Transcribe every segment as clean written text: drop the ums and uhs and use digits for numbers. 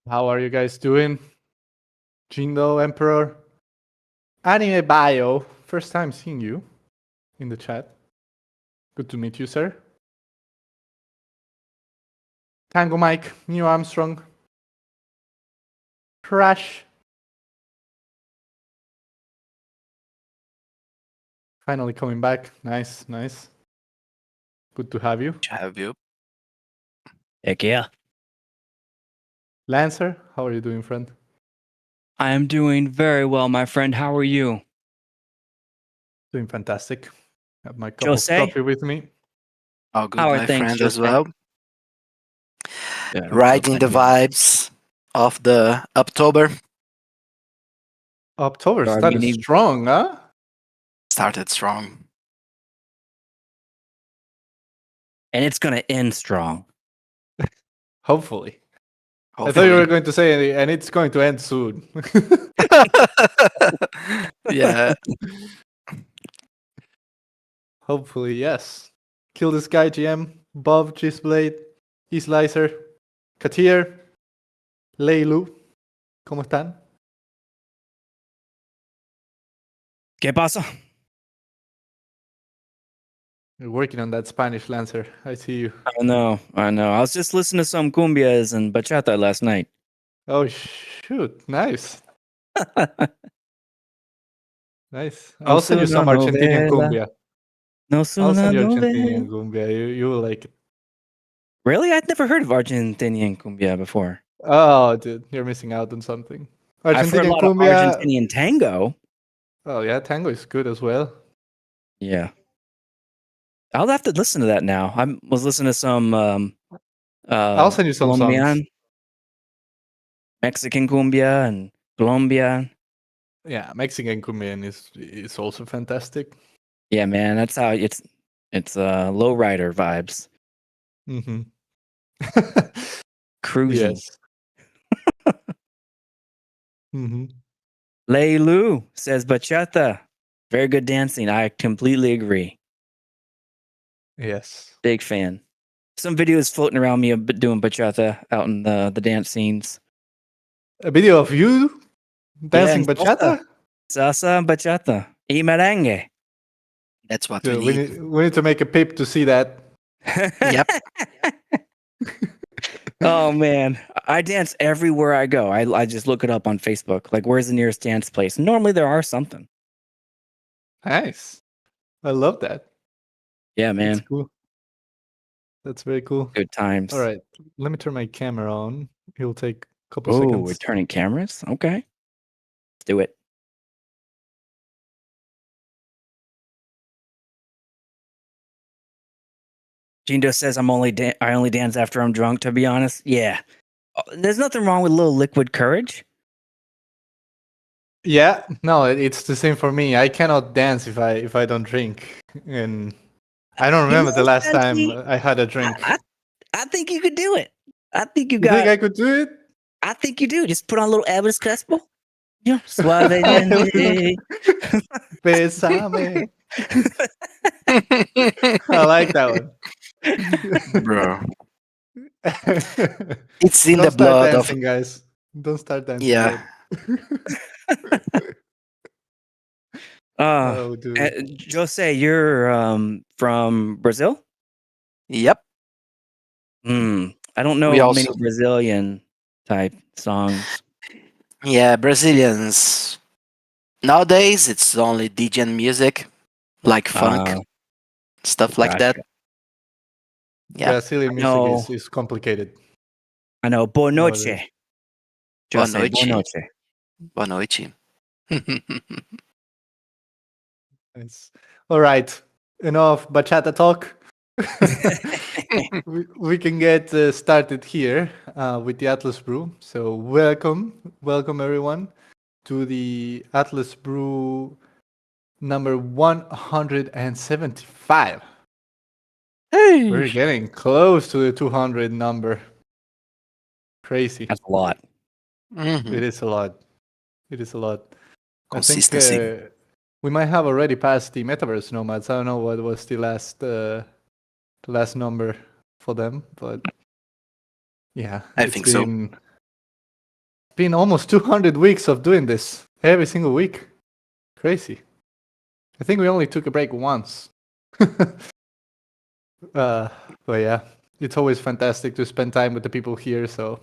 How are you guys doing? Jindo Emperor, Anime Bio, first time seeing you in the chat. Good to meet you, sir. Tango Mike, Neil Armstrong, Crash. Finally coming back. Nice, nice. Good to have you. Have you? Heck yeah. Lancer, how are you doing, friend? I am doing very well, my friend. How are you? Doing fantastic. Have my cup Jose? of coffee with me. All good, How are my things, friend, as Jose? well. Yeah, Riding the vibes of the October. October Our started mini- strong, huh? Started strong. And it's going to end strong. Hopefully. I thought Hopefully. you were going to say, and it's going to end soon. Yeah. Hopefully, yes. Kill this guy, GM. Bob, Cheeseblade, E-Slicer, Katir, Leilu. ¿Cómo están? ¿Qué pasa? You're working on that Spanish, Lancer. I see you. I know. I was just listening to some cumbias and bachata last night. Oh, shoot. Nice. Nice. No I'll send you some una Argentinian novela. cumbia. No I'll suna send you novela. Argentinian cumbia. You will like it. Really? I'd never heard of Argentinian cumbia before. Oh, dude. You're missing out on something. I've heard a Argentinian lot of cumbia. Argentinian tango. Oh, yeah. Tango is good as well. Yeah. I'll have to listen to that now. I was listening to some I'll send you some songs. Colombian, Mexican cumbia and Colombian. Yeah, Mexican cumbia is also fantastic. Yeah, man, that's how it's lowrider vibes. Mm-hmm. Cruising. Yes. Mm-hmm. Leilu says bachata. Very good dancing. I completely agree. Yes. Big fan. Some videos floating around me of doing bachata out in the dance scenes. A video of you dancing Yeah, bachata? Salsa and bachata. Y merengue. That's what Dude, we need. we need to make a pip to see that. Yep. Oh man, I dance everywhere I go. I just look it up on Facebook. Like, where's the nearest dance place? Normally there are something. Nice. I love that. Yeah, That's man. cool. That's very cool. Good times. All right. Let me turn my camera on. It'll take a couple Oh, seconds. we're turning cameras? Okay. Let's do it. Jindo says I only dance after I'm drunk, to be honest. Yeah. There's nothing wrong with a little liquid courage. Yeah, no, it's the same for me. I cannot dance if I don't drink. And I don't remember the last time I had a drink. I think you could do it. I think you think I could do it? I think you do. Just put on a little Elvis Crespo. Yeah. Suavemente. Bésame. I like that one. Bro. It's in Don't the start blood dancing, of... guys. Don't start dancing. Yeah. Oh, dude. Jose, you're from Brazil? Yep. I don't know many Brazilian type songs. Yeah, Brazilians. Nowadays, it's only DJ music, like funk, stuff like that. Yeah. Brazilian music is complicated. I know. Boa noite. Boa noite. Boa noite. Boa noite. Nice. All right. Enough bachata talk. we can get started here with the Atlas Brew. So welcome everyone to the Atlas Brew number 175. Hey, we're getting close to the 200 number. Crazy. That's a lot. It is a lot. It is a lot. Consistency. I think we might have already passed the Metaverse Nomads. I don't know what was the last number for them, but yeah, I think so. been almost 200 weeks of doing this every single week. Crazy. I think we only took a break once. But yeah, it's always fantastic to spend time with the people here. So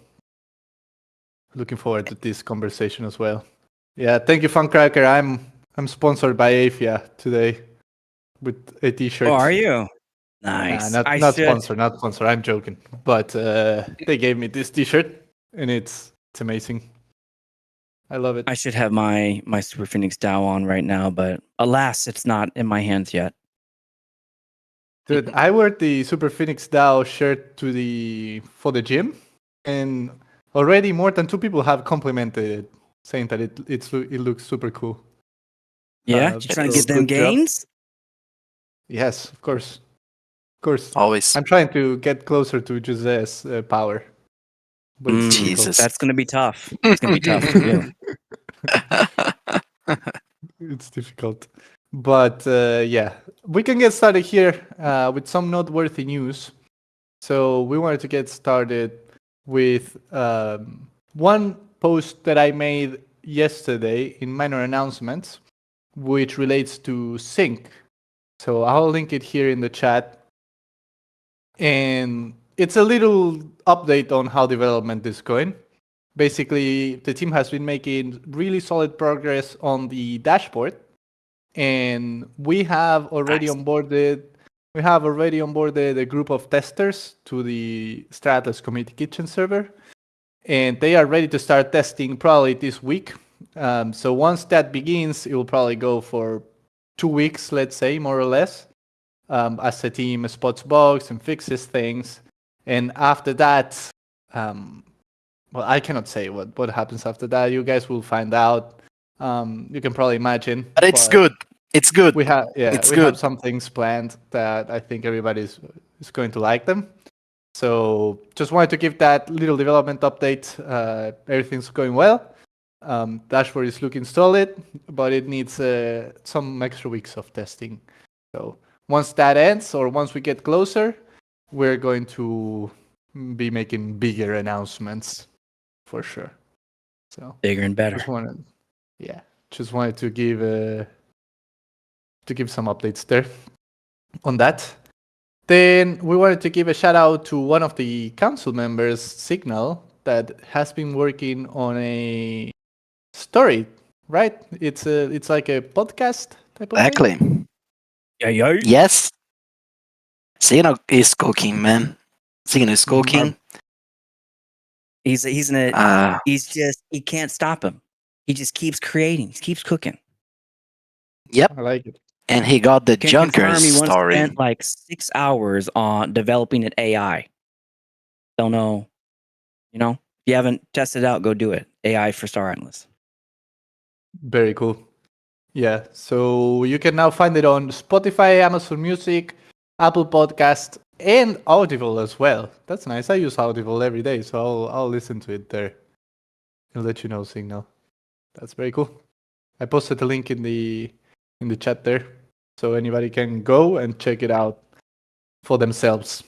looking forward to this conversation as well. Yeah, thank you, Funcracker. I'm sponsored by Afia today with a T-shirt. Oh, are you? Nice. Not sponsor. I'm joking. But they gave me this T-shirt, and it's amazing. I love it. I should have my Super Phoenix DAO on right now, but alas, it's not in my hands yet. Dude, I wear the Super Phoenix DAO shirt for the gym, and already more than 2 people have complimented it, saying that it looks super cool. Yeah, you trying to get them gains? Yes, of course. Of course. Always. I'm trying to get closer to Jose's power. But it's Jesus. That's going to be tough. It's going to be tough for you. It's difficult. But yeah, we can get started here with some noteworthy news. So we wanted to get started with one post that I made yesterday in minor announcements, which relates to Sync. So I'll link it here in the chat. And it's a little update on how development is going. Basically, the team has been making really solid progress on the dashboard, and we have already onboarded a group of testers to the Star Atlas Community Kitchen server, and they are ready to start testing probably this week. So once that begins, it will probably go for 2 weeks, let's say, more or less, as the team spots bugs and fixes things. And after that, well, I cannot say what happens after that. You guys will find out. You can probably imagine. But it's good. It's good. We have It's we good. have some things planned that I think everybody is going to like them. So just wanted to give that little development update. Everything's going well. Dashboard is looking solid, but it needs some extra weeks of testing. So once that ends, or once we get closer, we're going to be making bigger announcements for sure. So bigger and better. Just wanted to give some updates there on that. Then we wanted to give a shout out to one of the council members, Signal, that has been working on a story, right? It's like a podcast type of thing. Exactly. Yeah. Yes. Signal is cooking, man. Signal is cooking. He can't stop him. He just keeps creating. He keeps cooking. Yep. I like it. And he got the Can Junkers confirm he once story. spent like 6 hours on developing an AI. Don't know. If you haven't tested it out, go do it. AI for Star Atlas. Very cool. Yeah, so you can now find it on Spotify, Amazon Music, Apple Podcast, and Audible as well. That's nice. I use Audible every day, so I'll listen to it there. I'll let you know, Signal. That's very cool. I posted the link in the chat there, so anybody can go and check it out for themselves.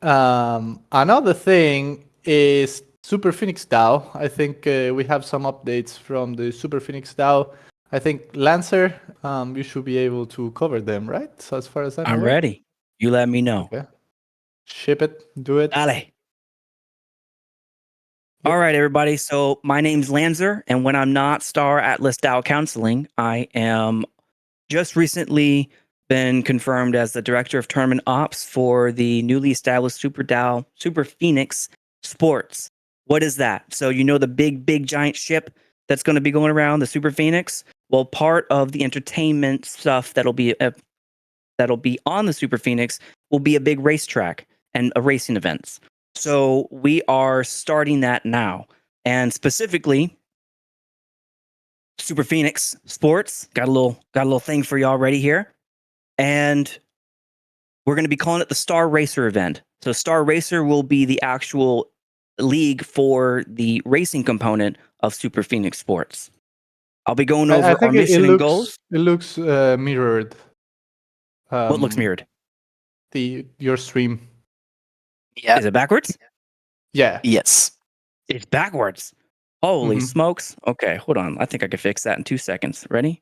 Another thing is Super Phoenix DAO. I think we have some updates from the Super Phoenix DAO. I think Lancer, you should be able to cover them, right? So as far as I'm aware. ready. You let me know. Okay. Ship it. Do it. Dale. Yep. All right, everybody. So my name's Lancer, and when I'm not Star Atlas DAO counseling, I am just recently been confirmed as the director of tournament ops for the newly established Super DAO, Super Phoenix Sports. What is that? So the big giant ship that's going to be going around, the Super Phoenix. Well, part of the entertainment stuff that'll be on the Super Phoenix will be a big racetrack and a racing events. So we are starting that now, and specifically, Super Phoenix Sports got a little thing for y'all ready here, and we're going to be calling it the Star Racer event. So Star Racer will be the actual league for the racing component of Super Phoenix Sports. I'll be going over our mission and goals. It looks mirrored. What looks mirrored? Your stream. Yeah. Is it backwards? Yeah. Yes. It's backwards. Holy Mhm. smokes. Okay, hold on. I think I could fix that in 2 seconds. Ready?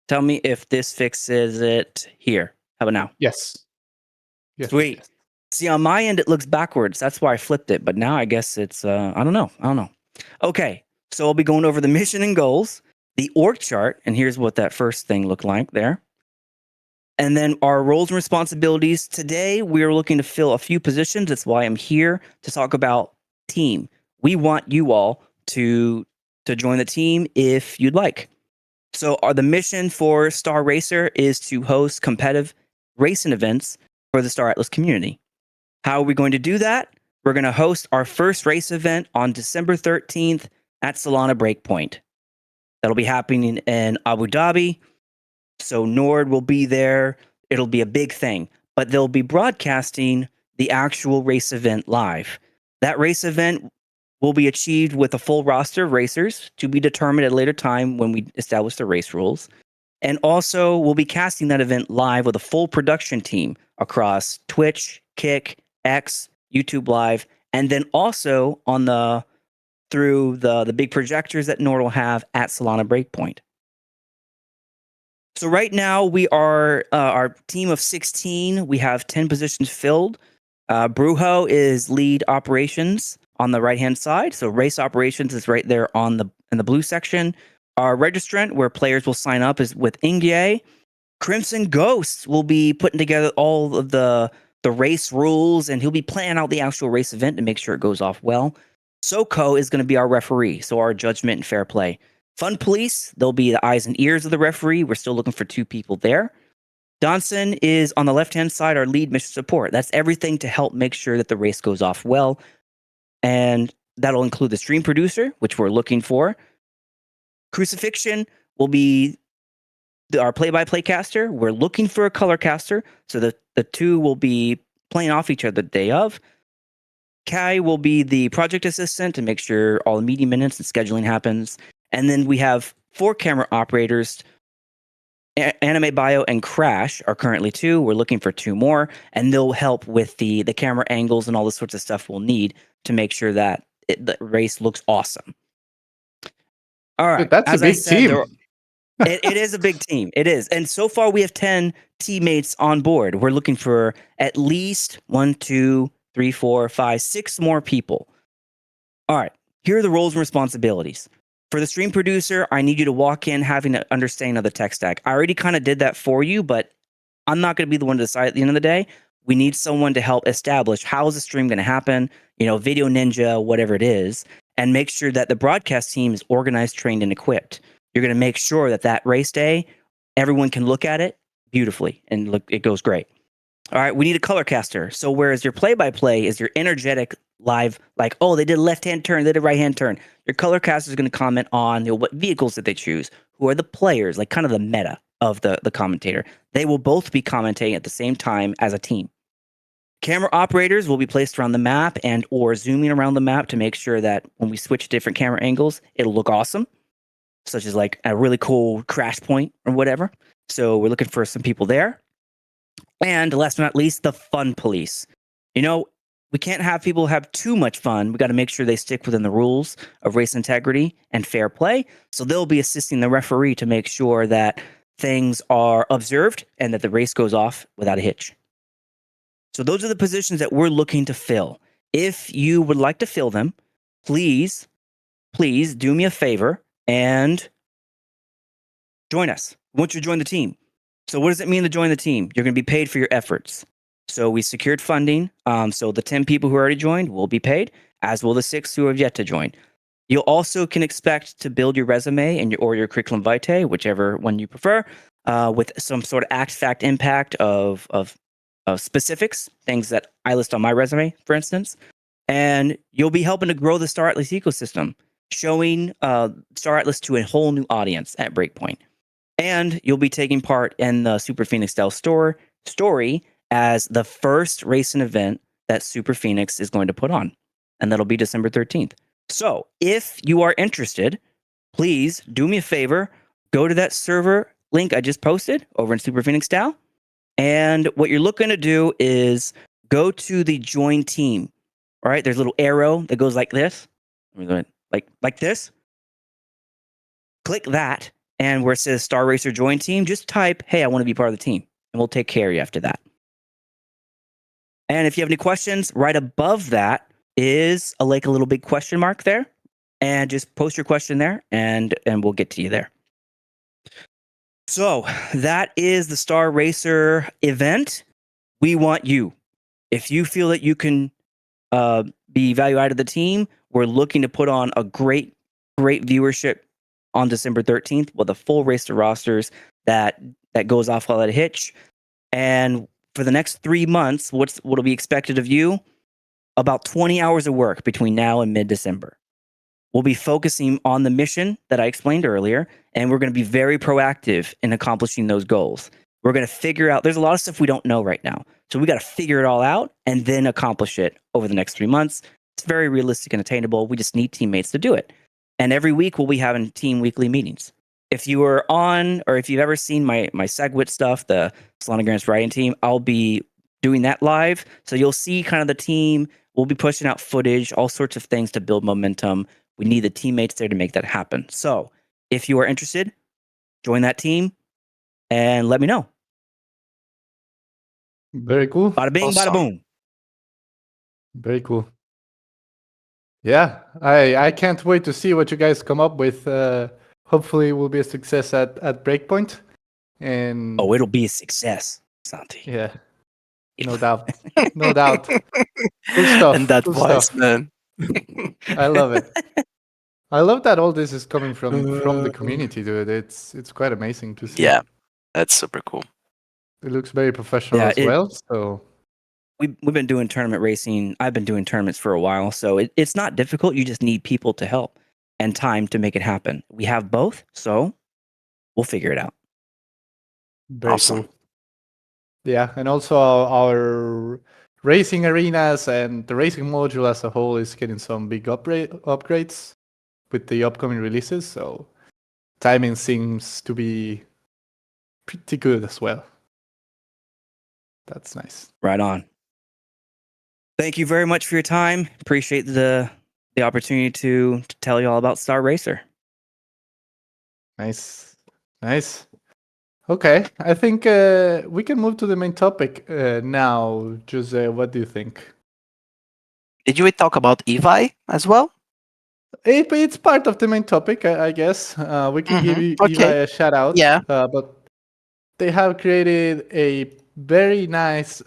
Tell me if this fixes it here. How about now? Yes. Yes. Sweet. Yes. See, on my end, it looks backwards. That's why I flipped it. But now I guess it's, I don't know. Okay, so I'll be going over the mission and goals, the org chart, and here's what that first thing looked like there. And then our roles and responsibilities. Today, we're looking to fill a few positions. That's why I'm here to talk about team. We want you all to join the team if you'd like. So the mission for Star Racer is to host competitive racing events for the Star Atlas community. How are we going to do that? We're going to host our first race event on December 13th at Solana Breakpoint. That'll be happening in Abu Dhabi. So Nord will be there. It'll be a big thing, but they'll be broadcasting the actual race event live. That race event will be achieved with a full roster of racers to be determined at a later time when we establish the race rules. And also, we'll be casting that event live with a full production team across Twitch, Kick, X, YouTube Live, and then also on through the big projectors that Nord will have at Solana Breakpoint. So right now we are our team of 16. We have 10 positions filled. Brujo is lead operations on the right-hand side. So race operations is right there in the blue section. Our registrant, where players will sign up, is with Ingye. Crimson Ghosts will be putting together all of the race rules, and he'll be planning out the actual race event to make sure it goes off well. Soko is going to be our referee, so our judgment and fair play. Fun Police, they'll be the eyes and ears of the referee. We're still looking for 2 people there. Donson is on the left-hand side, our lead mission support. That's everything to help make sure that the race goes off well. And that'll include the stream producer, which we're looking for. Crucifixion will be our play-by-play caster. We're looking for a color caster, so the 2 will be playing off each other the day of. Kai will be the project assistant to make sure all the meeting minutes and scheduling happens. And then we have 4 camera operators. Anime Bio and Crash are currently 2. We're looking for 2 more, and they'll help with the camera angles and all the sorts of stuff we'll need to make sure that the race looks awesome. All right. Dude, that's a big team. It is a big team. It is. And so far, we have 10 teammates on board. We're looking for at least 1, 2, 3, 4, 5, 6 more people. All right. Here are the roles and responsibilities. For the stream producer, I need you to walk in having an understanding of the tech stack. I already kind of did that for you, but I'm not going to be the one to decide at the end of the day. We need someone to help establish how is the stream going to happen, Video Ninja, whatever it is, and make sure that the broadcast team is organized, trained, and equipped. You're going to make sure that race day, everyone can look at it beautifully and look, it goes great. All right, we need a color caster. So whereas your play-by-play is your energetic live, like, oh, they did a left-hand turn, they did a right-hand turn. Your color caster is going to comment on what vehicles did they choose, who are the players, like kind of the meta of the commentator. They will both be commentating at the same time as a team. Camera operators will be placed around the map and or zooming around the map to make sure that when we switch different camera angles, it'll look awesome, such as like a really cool crash point or whatever. So we're looking for some people there. And last but not least, the fun police. We can't have people have too much fun. We got to make sure they stick within the rules of race integrity and fair play. So they'll be assisting the referee to make sure that things are observed and that the race goes off without a hitch. So those are the positions that we're looking to fill. If you would like to fill them, please do me a favor and join us. We want you to join the team. So what does it mean to join the team? You're going to be paid for your efforts. So we secured funding. So the 10 people who already joined will be paid, as will the 6 who have yet to join. You also can expect to build your resume and your curriculum vitae, whichever one you prefer, with some sort of act, fact, impact of specifics, things that I list on my resume, for instance. And you'll be helping to grow the Star Atlas ecosystem, showing Star Atlas to a whole new audience at Breakpoint. And you'll be taking part in the Super Phoenix DAO story as the first racing event that Super Phoenix is going to put on. And that'll be December 13th. So if you are interested, please do me a favor. Go to that server link I just posted over in Super Phoenix DAO. And what you're looking to do is go to the join team. All right, there's a little arrow that goes like this. like this. Click that, and where it says Star Racer Join Team, just type, "Hey, I want to be part of the team," and we'll take care of you after that. And if you have any questions, right above that is a little big question mark there, and just post your question there, and we'll get to you there. So that is the Star Racer event. We want you. If you feel that you can be value added to the team, we're looking to put on a great viewership on December 13th with a full racer rosters that goes off without a hitch. And for the next 3 months, what'll be expected of you? About 20 hours of work between now and mid-December. We'll be focusing on the mission that I explained earlier, and we're going to be very proactive in accomplishing those goals. We're going to figure out, there's a lot of stuff we don't know right now. So we got to figure it all out and then accomplish it over the next 3 months. It's very realistic and attainable. We just need teammates to do it. And every week we'll be having team weekly meetings. If you were on, or if you've ever seen my SegWit stuff, the Solanagrams writing team, I'll be doing that live. So you'll see kind of the team. We'll be pushing out footage, all sorts of things to build momentum. We need the teammates there to make that happen. So if you are interested, join that team and let me know. Very cool. Bada bing, Awesome. bada boom. Very cool. Yeah, I can't wait to see what you guys come up with. Hopefully, it will be a success at Breakpoint. And Oh, it'll be a success, Santi. yeah, no doubt, no doubt. Cool stuff. And that cool voice, stuff. man. I love it. I love that all this is coming from the community, dude. It's quite amazing to see. Yeah, that's super cool. It looks very professional Yeah, as well. So We've been doing tournament racing. I've been doing tournaments for a while, so it's not difficult. You just need people to help and time to make it happen. We have both, so we'll figure it out. very Awesome. cool. Yeah, and also our racing arenas and the racing module as a whole is getting some big upgrades with the upcoming releases. So timing seems to be pretty good as well. That's nice. Right on. Thank you very much for your time. Appreciate the opportunity to tell you all about Star Racer. Nice. Okay, I think we can move to the main topic now. Jose, what do you think? Did you talk about Evi as well? It's part of the main topic, I guess. We can give Okay. Evi a shout out. Yeah. But they have created a very nice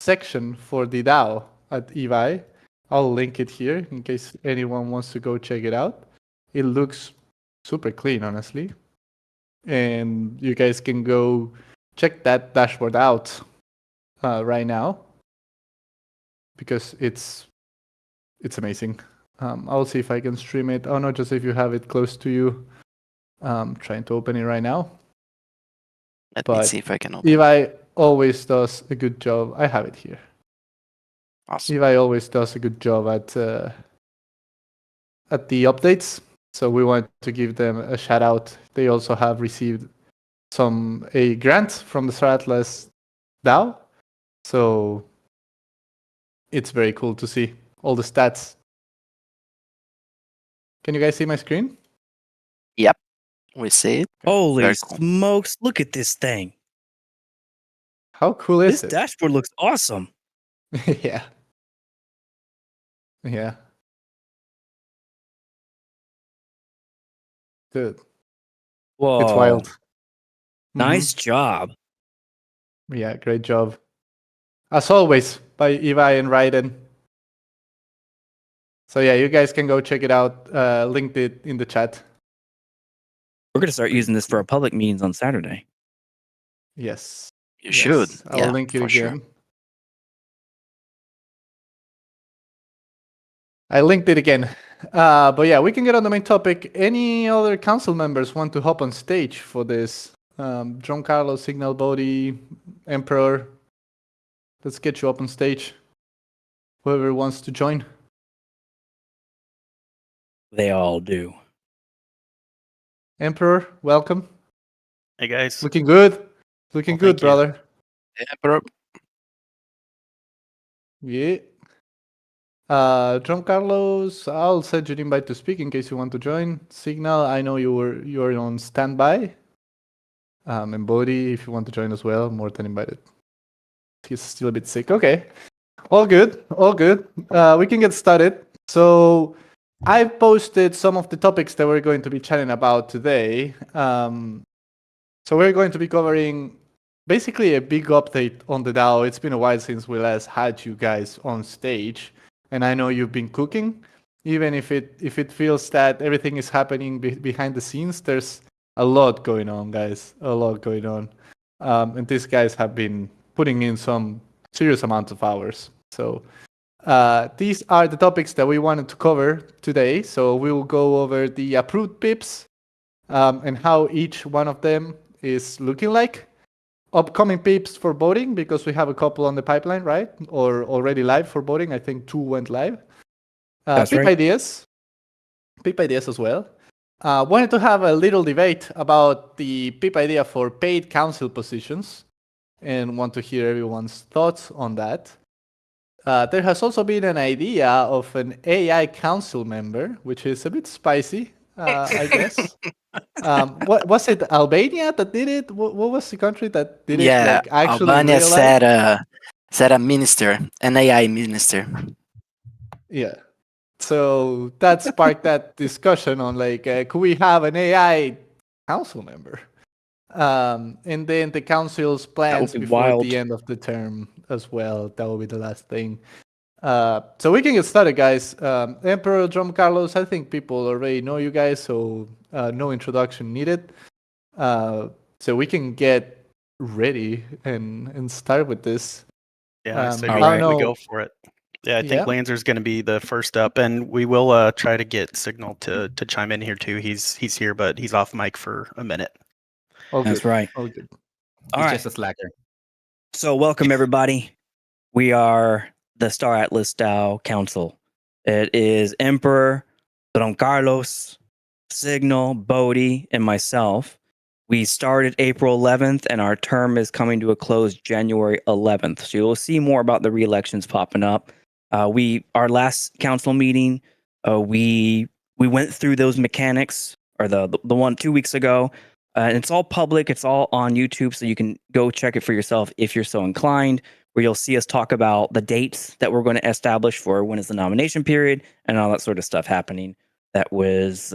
section for the DAO at Evi. I'll link it here in case anyone wants to go check it out. It looks super clean, honestly. And you guys can go check that dashboard out right now because it's amazing. I'll see if I can stream it. Oh no, just if you have it close to you. Trying to open it right now. Let me But see if I can open. Evi always does a good job. I have it here. Awesome. Evi always does a good job at the updates. So we want to give them a shout out. They also have received a grant from the Star Atlas DAO. So it's very cool to see all the stats. Can you guys see my screen? Yep. We see it. Holy Very cool. smokes, look at this thing. How cool is This it? dashboard looks awesome. Yeah. Yeah. Dude, Whoa. it's wild. Nice job. Yeah, great job. As always, by Evi and Raiden. So yeah, you guys can go check it out. Linked it in the chat. We're going to start using this for our public meetings on Saturday. Yes. You should. I'll Yeah, link it for again. sure. I linked it again. But yeah, we can get on the main topic. Any other council members want to hop on stage for this? John Carlos, Signal Body, Emperor. Let's get you up on stage. Whoever wants to join. They all do. Emperor, welcome. Hey guys. Looking good. Looking Well, good, thank you. brother. Yeah, bro. Yeah. John Carlos, I'll send you an invite to speak in case you want to join. Signal, I know you're on standby. And Bodhi, if you want to join as well, more than invited. He's still a bit sick. Okay. All good. All good. We can get started. So I posted some of the topics that we're going to be chatting about today. So we're going to be covering basically a big update on the DAO. It's been a while since we last had you guys on stage, and I know you've been cooking. Even if it feels that everything is happening behind the scenes, there's a lot going on, guys. A lot going on, and these guys have been putting in some serious amounts of hours. So these are the topics that we wanted to cover today. So we will go over the approved pips and how each one of them is looking like. Upcoming pips for voting, because we have a couple on the pipeline, right? Or already live for voting. I think 2 went live. That's pip right. ideas. Pip ideas as well. Wanted to have a little debate about the pip idea for paid council positions and want to hear everyone's thoughts on that. There has also been an idea of an AI council member, which is a bit spicy, I guess. What was it? Albania that did it? What was the country that did it? Like actually in Albania real life? said a minister, an AI minister. Yeah. So that sparked that discussion on like, could we have an AI council member? And then the council's plans be before wild. the end of the term as well. That will be the last thing. So we can get started, guys. Emperor John Carlos, I think people already know you guys, so no introduction needed. So we can get ready and start with this. Yeah, I say All we, right. we go for it. Yeah, I think Lanzer's going to be the first up, and we will try to get Signal to chime in here too. He's here, but he's off mic for a minute. All That's good. right. All good. All He's right. just a slacker. So welcome everybody. We are the Star Atlas DAO Council. It is Emperor, Don Carlos, Signal, Bodhi, and myself. We started April 11th, and our term is coming to a close January 11th. So you'll see more about the re-elections popping up. Our last council meeting, we went through those mechanics, or the one 2 weeks ago. And it's all public. It's all on YouTube, so you can go check it for yourself if you're so inclined. Where you'll see us talk about the dates that we're going to establish for when is the nomination period and all that sort of stuff happening. That was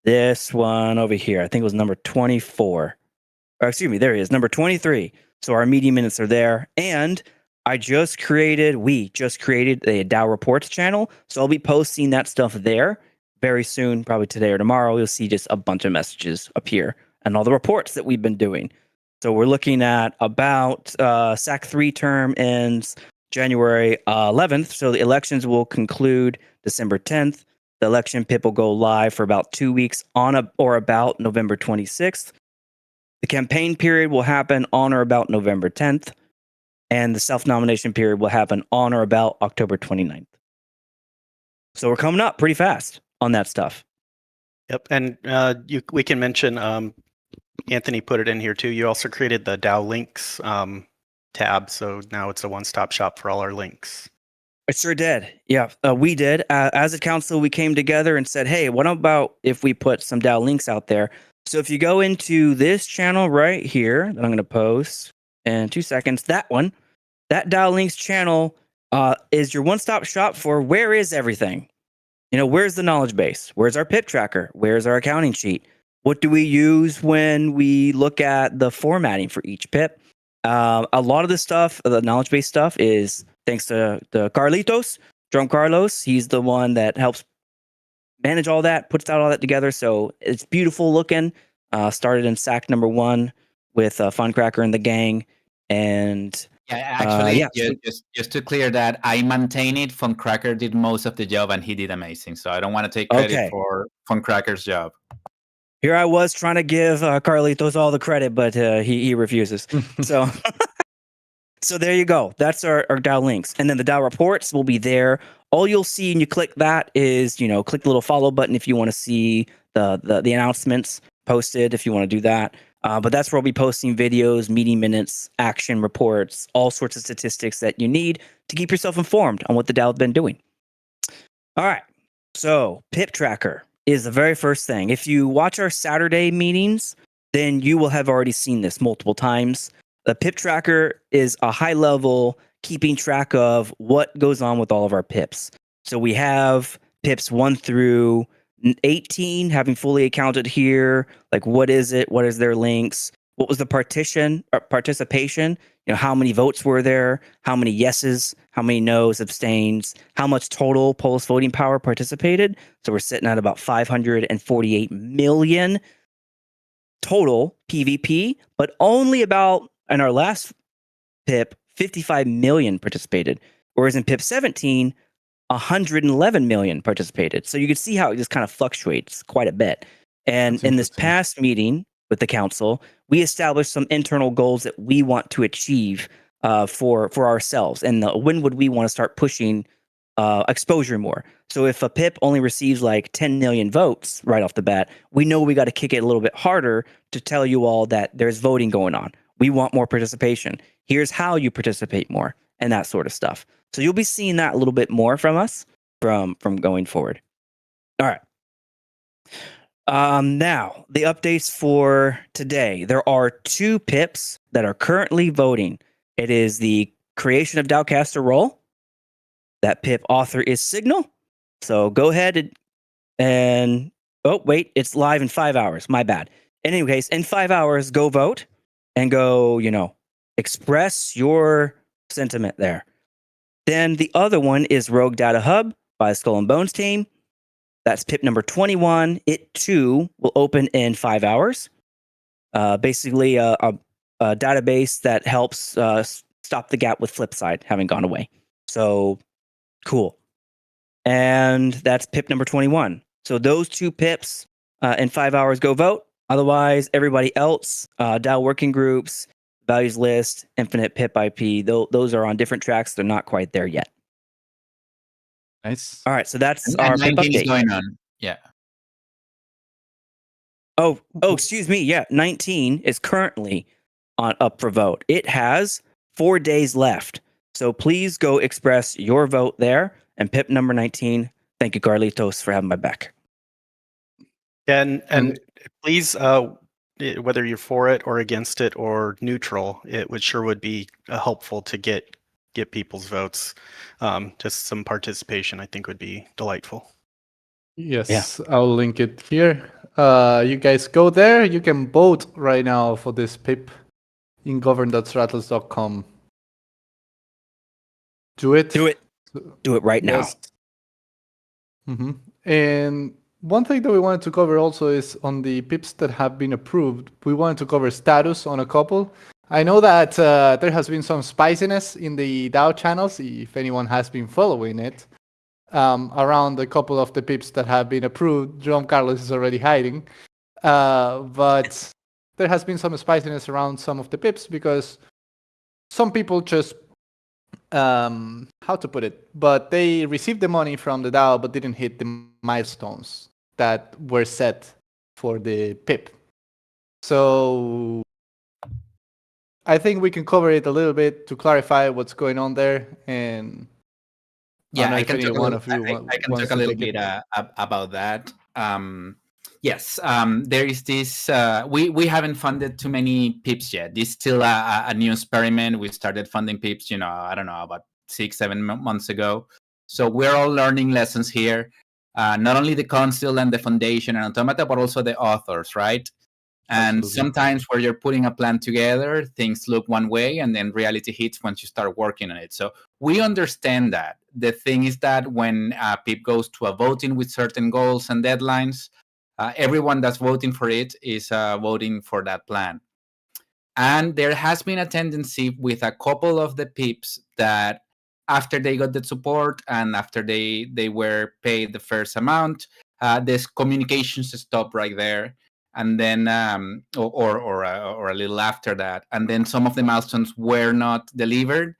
this one over here. I think it was number 24. Or excuse me, there he is, number 23. So our meeting minutes are there. And we just created a DAO Reports channel. So I'll be posting that stuff there very soon, probably today or tomorrow. You'll see just a bunch of messages appear and all the reports that we've been doing. So we're looking at about SAC 3 term ends January 11th. So the elections will conclude December 10th. The election pip will go live for about 2 weeks on or about November 26th. The campaign period will happen on or about November 10th. And the self-nomination period will happen on or about October 29th. So we're coming up pretty fast on that stuff. Yep, and we can mention Anthony put it in here too. You also created the DAO links tab, so now it's a one-stop shop for all our links. I sure did. Yeah, we did. As a council, we came together and said, hey, what about if we put some DAO links out there? So if you go into this channel right here that I'm going to post in 2 seconds, that DAO links channel is your one-stop shop for where is everything? You know, where's the knowledge base? Where's our pip tracker? Where's our accounting sheet? What do we use when we look at the formatting for each pip? A lot of the stuff, the knowledge base stuff, is thanks to Carlitos, Drum Carlos. He's the one that helps manage all that, puts out all that together. So it's beautiful looking. Started in SAC number 1 with Funcracker and the gang. And Yeah, actually, just to clear that, I maintain it. Funcracker did most of the job, and he did amazing. So I don't want to take credit for Funcracker's job. Here I was trying to give Carlitos all the credit, but he refuses. So, so there you go. That's our DAO links, and then the DAO reports will be there. All you'll see, and you click that is, click the little follow button if you want to see the announcements posted. If you want to do that, But that's where we'll be posting videos, meeting minutes, action reports, all sorts of statistics that you need to keep yourself informed on what the DAO has been doing. All right. So pip tracker is the very first thing. If you watch our Saturday meetings, then you will have already seen this multiple times. The pip tracker is a high level keeping track of what goes on with all of our pips. So we have pips 1 through 18 having fully accounted here. Like, what is it? What is their links? What was the participation? You know, how many votes were there? How many yeses? How many no's, abstains? How much total Polis voting power participated? So we're sitting at about 548 million total PvP, but only about, in our last pip, 55 million participated. Whereas in pip 17, 111 million participated. So you can see how it just kind of fluctuates quite a bit. And in this past meeting with the council, we established some internal goals that we want to achieve for ourselves. And when would we want to start pushing exposure more? So if a pip only receives like 10 million votes right off the bat, we know we got to kick it a little bit harder to tell you all that there's voting going on. We want more participation. Here's how you participate more and that sort of stuff. So you'll be seeing that a little bit more from us from going forward. All right. Now, the updates for today. There are 2 pips that are currently voting. It is the creation of DAOcaster role. That pip author is Signal. So go ahead and oh, wait, it's live in 5 hours. My bad. In any case, in 5 hours, go vote and go, express your sentiment there. Then the other one is Rogue Data Hub by Skull and Bones team. That's pip number 21. It too will open in 5 hours. Basically, a database that helps stop the gap with Flipside having gone away. So cool. And that's pip number 21. So those 2 pips in 5 hours, go vote. Otherwise, everybody else, DAO working groups, values list, infinite pip IP, those are on different tracks. They're not quite there yet. Nice. All right, so that's And our pip 19 is update. going on. Yeah. Oh, excuse me. Yeah, 19 is currently up for vote. It has 4 days left. So please go express your vote there. And pip number 19, thank you, Carlitos, for having my back. And please, whether you're for it or against it or neutral, it would be helpful to get people's votes. Just some participation, I think, would be delightful. Yes, I'll link it here. You guys go there. You can vote right now for this pip in govern.StarAtlas.com. Do it. Do it. Do it right now. Mm-hmm. And one thing that we wanted to cover also is on the pips that have been approved. We wanted to cover status on a couple. I know that there has been some spiciness in the DAO channels, if anyone has been following it, around a couple of the pips that have been approved. John Carlos is already hiding. But there has been some spiciness around some of the pips because some people just, how to put it, but they received the money from the DAO but didn't hit the milestones that were set for the pip. So I think we can cover it a little bit to clarify what's going on there. And yeah, I can talk a little bit about that. Yes, there is this. We haven't funded too many pips yet. This is still a new experiment. We started funding pips, I don't know, about 6-7 months ago. So we're all learning lessons here. Not only the council and the foundation and Automata, but also the authors, right? And Absolutely. Sometimes where you're putting a plan together, things look one way and then reality hits once you start working on it. So we understand that. The thing is that when PIP goes to a voting with certain goals and deadlines, everyone that's voting for it is voting for that plan. And there has been a tendency with a couple of the PIPs that after they got the support and after they were paid the first amount, this communications stopped right there. And then, or a little after that, and then some of the milestones were not delivered.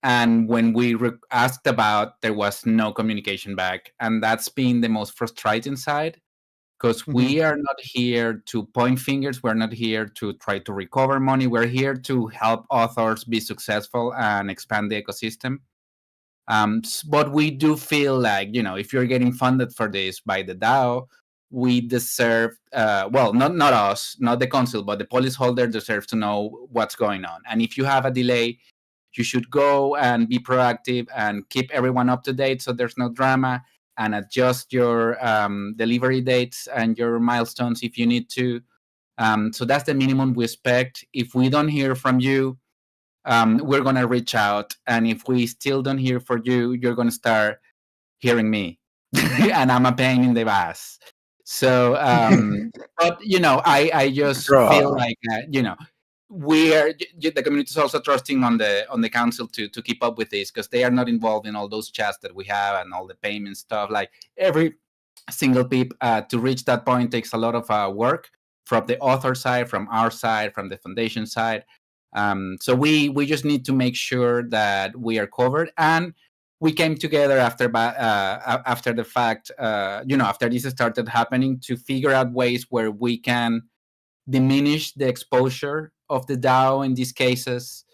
And when we asked about, there was no communication back, and that's been the most frustrating side. because we are not here to point fingers. We're not here to try to recover money. We're here to help authors be successful and expand the ecosystem. But we do feel like, if you're getting funded for this by the DAO, we deserve, not us, not the council, but the policyholder deserves to know what's going on. And if you have a delay, you should go and be proactive and keep everyone up to date so there's no drama, and adjust your delivery dates and your milestones if you need to. So that's the minimum we expect. If we don't hear from you, we're going to reach out. And if we still don't hear from you, you're going to start hearing me. And I'm a pain in the ass. So, but, I just feel like, the community is also trusting on the council to keep up with this, because they are not involved in all those chats that we have and all the payment stuff. Like every single pip to reach that point takes a lot of work from the author side, from our side, from the foundation side. So we just need to make sure that we are covered. And we came together after the fact, after this started happening, to figure out ways where we can diminish the exposure of the DAO in these cases.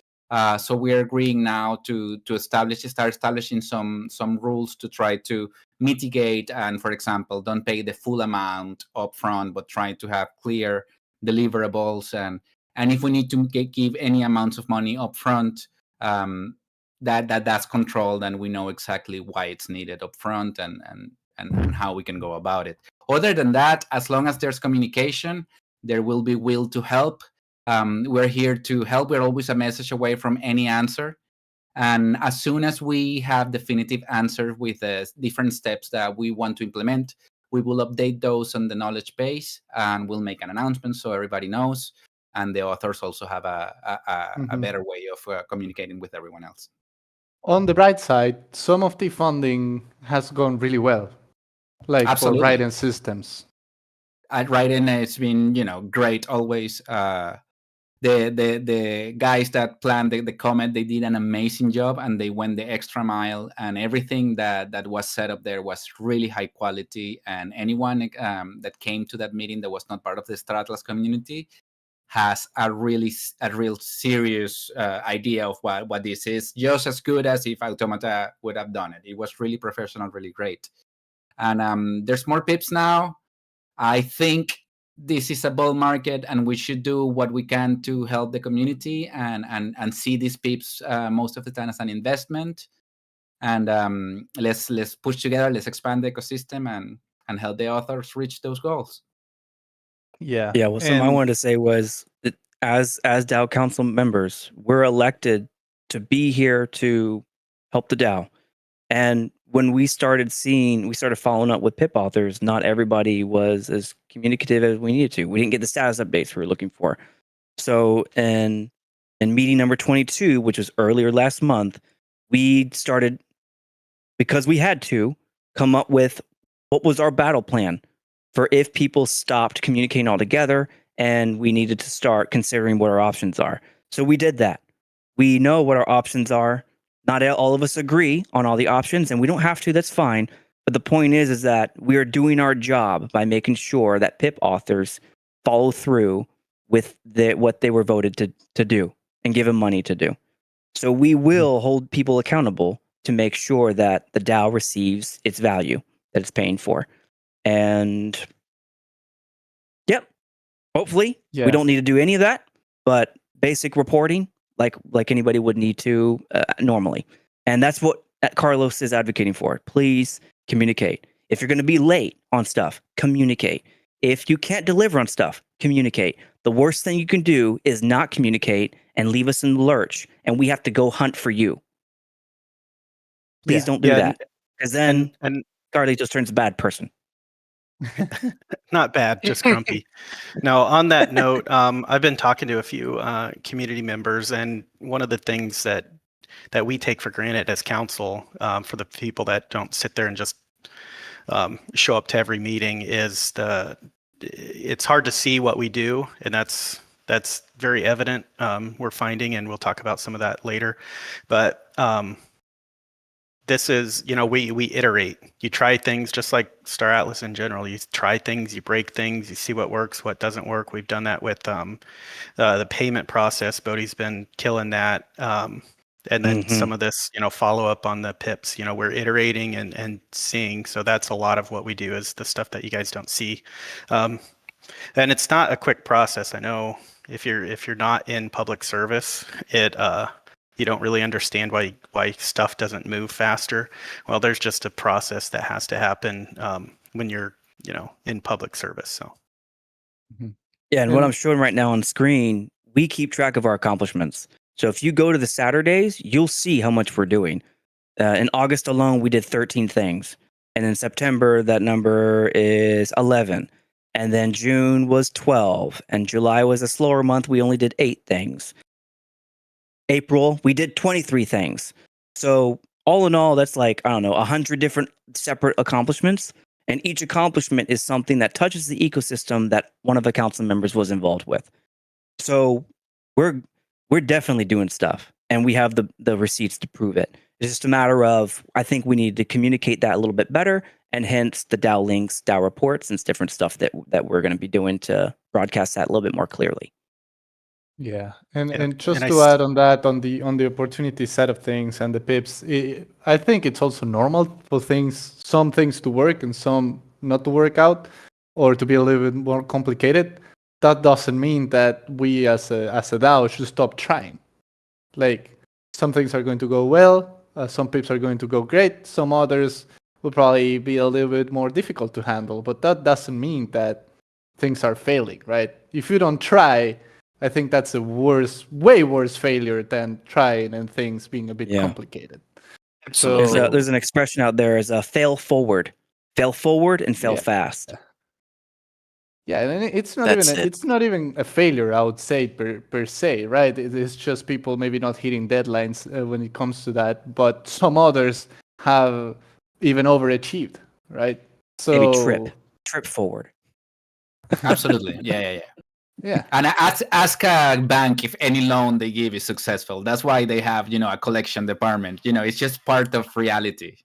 So we're agreeing now to start establishing some rules to try to mitigate, and, for example, don't pay the full amount upfront, but try to have clear deliverables. And if we need to give any amounts of money upfront, that's controlled, and we know exactly why it's needed upfront and how we can go about it. Other than that, as long as there's communication, there will be will to help. We're here to help. We're always a message away from any answer. And as soon as we have definitive answers with different steps that we want to implement, we will update those on the knowledge base, and we'll make an announcement so everybody knows. And the authors also have a better way of communicating with everyone else. On the bright side, some of the funding has gone really well, like Absolutely. for writing systems. At writing, it's been great always. The guys that planned the comment, they did an amazing job, and they went the extra mile, and everything that was set up there was really high quality. And anyone that came to that meeting that was not part of the Star Atlas community has a real serious idea of what this is, just as good as if Automata would have done it. It was really professional, really great. And there's more pips now. I think this is a bull market, and we should do what we can to help the community and see these pips most of the time as an investment. And let's push together, let's expand the ecosystem and help the authors reach those goals. Yeah. Yeah. Well, something I wanted to say was that as DAO Council members, we're elected to be here to help the DAO. And when we started following up with PIP authors, not everybody was as communicative as we needed to. We didn't get the status updates we were looking for. So in meeting number 22, which was earlier last month, we started, because we had to, come up with what was our battle plan for if people stopped communicating altogether, and we needed to start considering what our options are. So we did that. We know what our options are. Not all of us agree on all the options, and we don't have to. That's fine. But the point is that we are doing our job by making sure that PIP authors follow through with what they were voted to do and given money to do. So we will hold people accountable to make sure that the DAO receives its value that it's paying for. And yep, hopefully we don't need to do any of that, but basic reporting, like anybody would need to normally. And that's what Carlos is advocating for. Please communicate. If you're going to be late on stuff, communicate. If you can't deliver on stuff, communicate. The worst thing you can do is not communicate and leave us in the lurch, and we have to go hunt for you. Please don't do that, because then Carly just turns a bad person. Not bad, just grumpy. Now, on that note, I've been talking to a few community members, and one of the things that we take for granted as council, for the people that don't sit there and just show up to every meeting, is it's hard to see what we do, and that's very evident. We're finding, and we'll talk about some of that later, but this is, we iterate. You try things just like Star Atlas in general. You try things, you break things, you see what works, what doesn't work. We've done that with the payment process. Bodhi's been killing that. And then some of this, follow up on the pips, we're iterating and seeing. So that's a lot of what we do, is the stuff that you guys don't see. And it's not a quick process. I know if you're not in public service, you don't really understand why stuff doesn't move faster. Well, there's just a process that has to happen when you're in public service. So yeah, and what I'm showing right now on screen, we keep track of our accomplishments. So if you go to the Saturdays, you'll see how much we're doing. In August alone, we did 13 things, and in September that number is 11, and then June was 12, and July was a slower month. We only did 8 things. April, we did 23 things. So all in all, that's like, I don't know, 100 different separate accomplishments. And each accomplishment is something that touches the ecosystem that one of the council members was involved with. So we're definitely doing stuff, and we have the receipts to prove it. It's just a matter of, I think we need to communicate that a little bit better, and hence the DAO links, DAO reports, and different stuff that we're going to be doing to broadcast that a little bit more clearly. Yeah, and just to add on that, on the opportunity side of things and the pips, I think it's also normal for some things to work and some not to work out, or to be a little bit more complicated. That doesn't mean that we as a DAO should stop trying. Like, some things are going to go well, some pips are going to go great, some others will probably be a little bit more difficult to handle, but that doesn't mean that things are failing, right? If you don't try, I think that's a way worse failure than trying and things being a bit complicated. So there's an expression out there as a fail forward and fail fast. Yeah, and it's not even a failure, I would say, per se, right? It's just people maybe not hitting deadlines when it comes to that, but some others have even overachieved, right? So maybe trip forward. Absolutely, yeah. And ask a bank if any loan they give is successful. That's why they have, a collection department. It's just part of reality.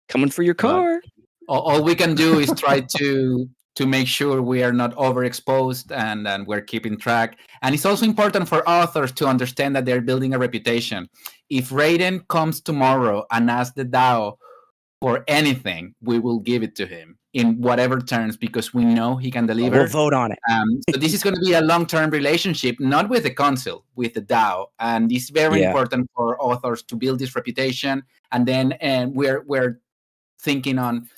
Coming for your car. All we can do is try to make sure we are not overexposed and we're keeping track. And it's also important for authors to understand that they're building a reputation. If Raiden comes tomorrow and asks the DAO for anything, we will give it to him in whatever terms, because we know he can deliver. We'll vote on it. So this is going to be a long-term relationship, not with the council, with the DAO. And it's very important for authors to build this reputation. And then we're thinking on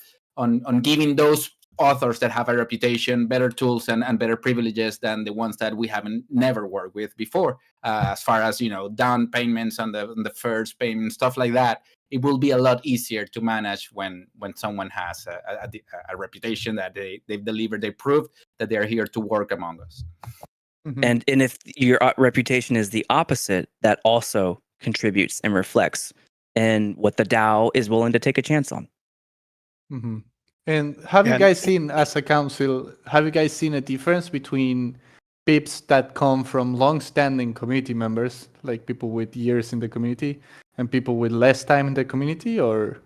giving those authors that have a reputation better tools and better privileges than the ones that we haven't never worked with before, as far as down payments on the first payment, stuff like that. It will be a lot easier to manage when someone has a reputation that they've delivered, they proved that they're here to work among us. Mm-hmm. And if your reputation is the opposite, that also contributes and reflects in what the DAO is willing to take a chance on. Mm-hmm. And have you guys seen, as a council, a difference between pips that come from long-standing community members, like people with years in the community, and people with less time in the community, or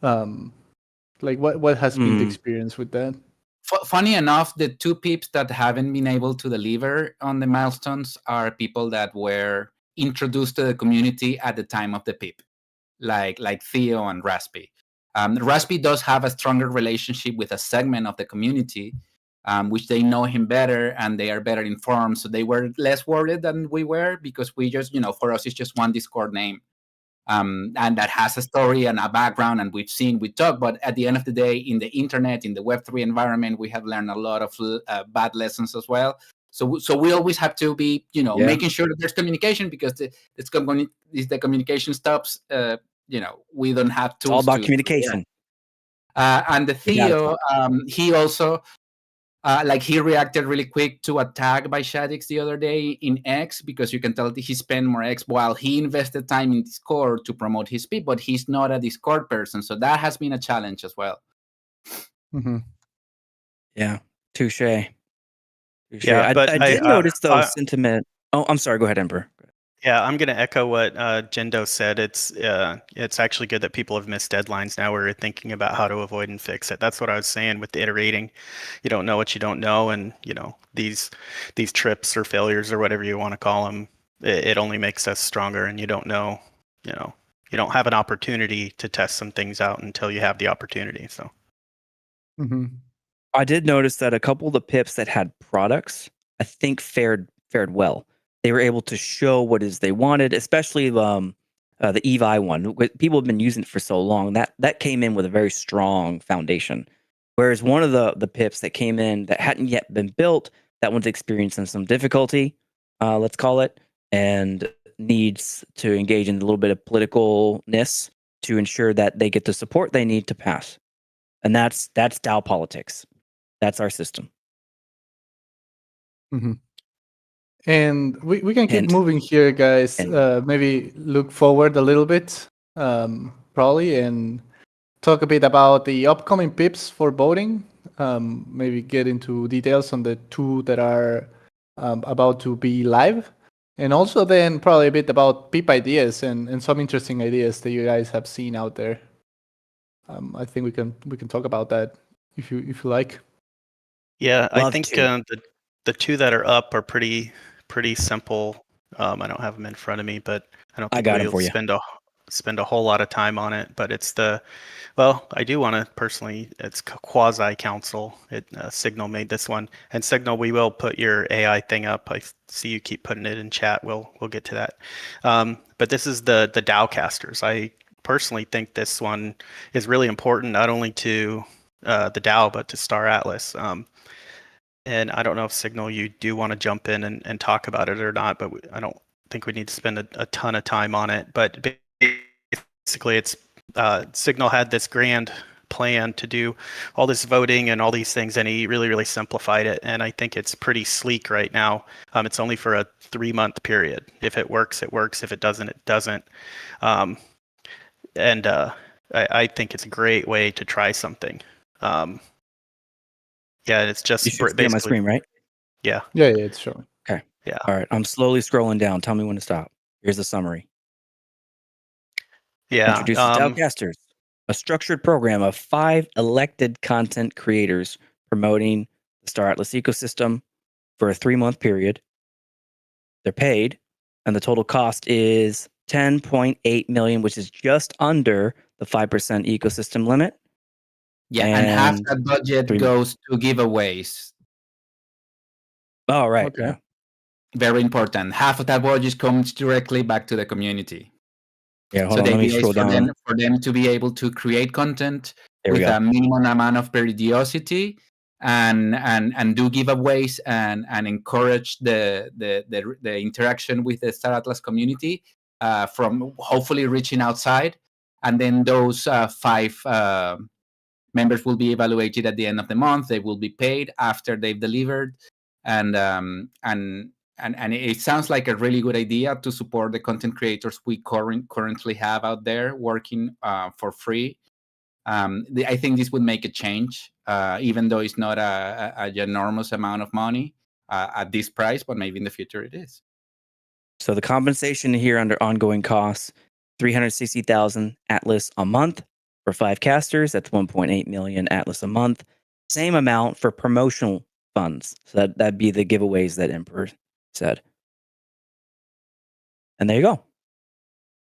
like what has been the experience with that? Funny enough, the 2 pips that haven't been able to deliver on the milestones are people that were introduced to the community at the time of the pip, like Theo and Raspy. Raspy does have a stronger relationship with a segment of the community, which they know him better and they are better informed. So they were less worried than we were, because we just, for us, it's just one Discord name. And that has a story and a background, and we talk. But at the end of the day, in the internet, in the Web3 environment, we have learned a lot of bad lessons as well. So we always have to be, making sure that there's communication, because the communication stops. We don't have tools. It's all about communication. And the Theo, he also, he reacted really quick to a tag by Shadix the other day in X, because you can tell that he spent more X while he invested time in Discord to promote his PIP, but he's not a Discord person. So that has been a challenge as well. Mm-hmm. Yeah, touche. Yeah, but I did notice though sentiment. Oh, I'm sorry. Go ahead, Emperor. Yeah, I'm going to echo what Jendo said. It's actually good that people have missed deadlines now. We're thinking about how to avoid and fix it. That's what I was saying with the iterating. You don't know what you don't know, and these trips or failures or whatever you want to call them, it only makes us stronger. And you don't know, you don't have an opportunity to test some things out until you have the opportunity. So. Mm-hmm. I did notice that a couple of the pips that had products, I think fared well. They were able to show what is they wanted, especially the EVI one. People have been using it for so long that came in with a very strong foundation. Whereas one of the pips that came in that hadn't yet been built, that one's experiencing some difficulty, let's call it, and needs to engage in a little bit of politicalness to ensure that they get the support they need to pass. And that's DAO politics. That's our system. Mm-hmm. And we can keep Hint. moving here, guys. Hint. Maybe look forward a little bit, probably, and talk a bit about the upcoming pips for voting. Maybe get into details on the 2 that are about to be live. And also then probably a bit about pip ideas and some interesting ideas that you guys have seen out there. I think we can talk about that if you like. Yeah, I Love think to. the 2 that are up are pretty simple. I don't have them in front of me, but I don't I think got 'em we'll for you. spend a whole lot of time on it. But it's I do want to personally. It's quasi council. Signal made this one, and Signal, we will put your AI thing up. I see you keep putting it in chat. We'll get to that. But this is the DAO casters. I personally think this one is really important, not only to the DAO but to Star Atlas. And I don't know if Signal, you do want to jump in and talk about it or not, but I don't think we need to spend a ton of time on it. But basically, it's Signal had this grand plan to do all this voting and all these things, and he really, really simplified it. And I think it's pretty sleek right now. It's only for a 3-month period. If it works, it works. If it doesn't, it doesn't. I think it's a great way to try something. Yeah, it's just You should see on my screen, right? Yeah. Yeah, it's showing. Okay. Yeah. All right. I'm slowly scrolling down. Tell me when to stop. Here's the summary. Yeah. Introduces DAOcasters, a structured program of 5 elected content creators promoting the Star Atlas ecosystem for a 3-month period. They're paid, and the total cost is 10.8 million, which is just under the 5% ecosystem limit. Yeah, and half that budget goes to giveaways. Oh, right. Okay. Yeah. Very important. Half of that budget comes directly back to the community. Yeah, hold So on. the Let me idea scroll is down. for them to be able to create content with go. a minimum amount of periodicity and do giveaways and encourage the interaction with the Star Atlas community from hopefully reaching outside. And then those 5 members will be evaluated at the end of the month. They will be paid after they've delivered, and it sounds like a really good idea to support the content creators we currently have out there working for free. I think this would make a change, even though it's not a enormous amount of money at this price, but maybe in the future it is. So the compensation here under ongoing costs, 360,000 Atlas a month for 5 casters. That's 1.8 million Atlas a month. Same amount for promotional funds. So that'd be the giveaways that Emperor said. And there you go.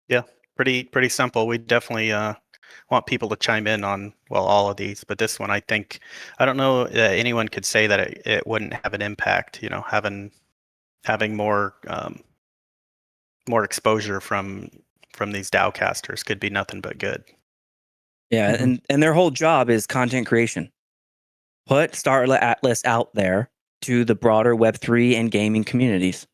Yeah, pretty simple. We definitely want people to chime in on all of these, but this one, I think, I don't know anyone could say that it wouldn't have an impact. Having more exposure from these DAO casters could be nothing but good. Yeah, Mm-hmm. and their whole job is content creation. Put Star Atlas out there to the broader Web3 and gaming communities.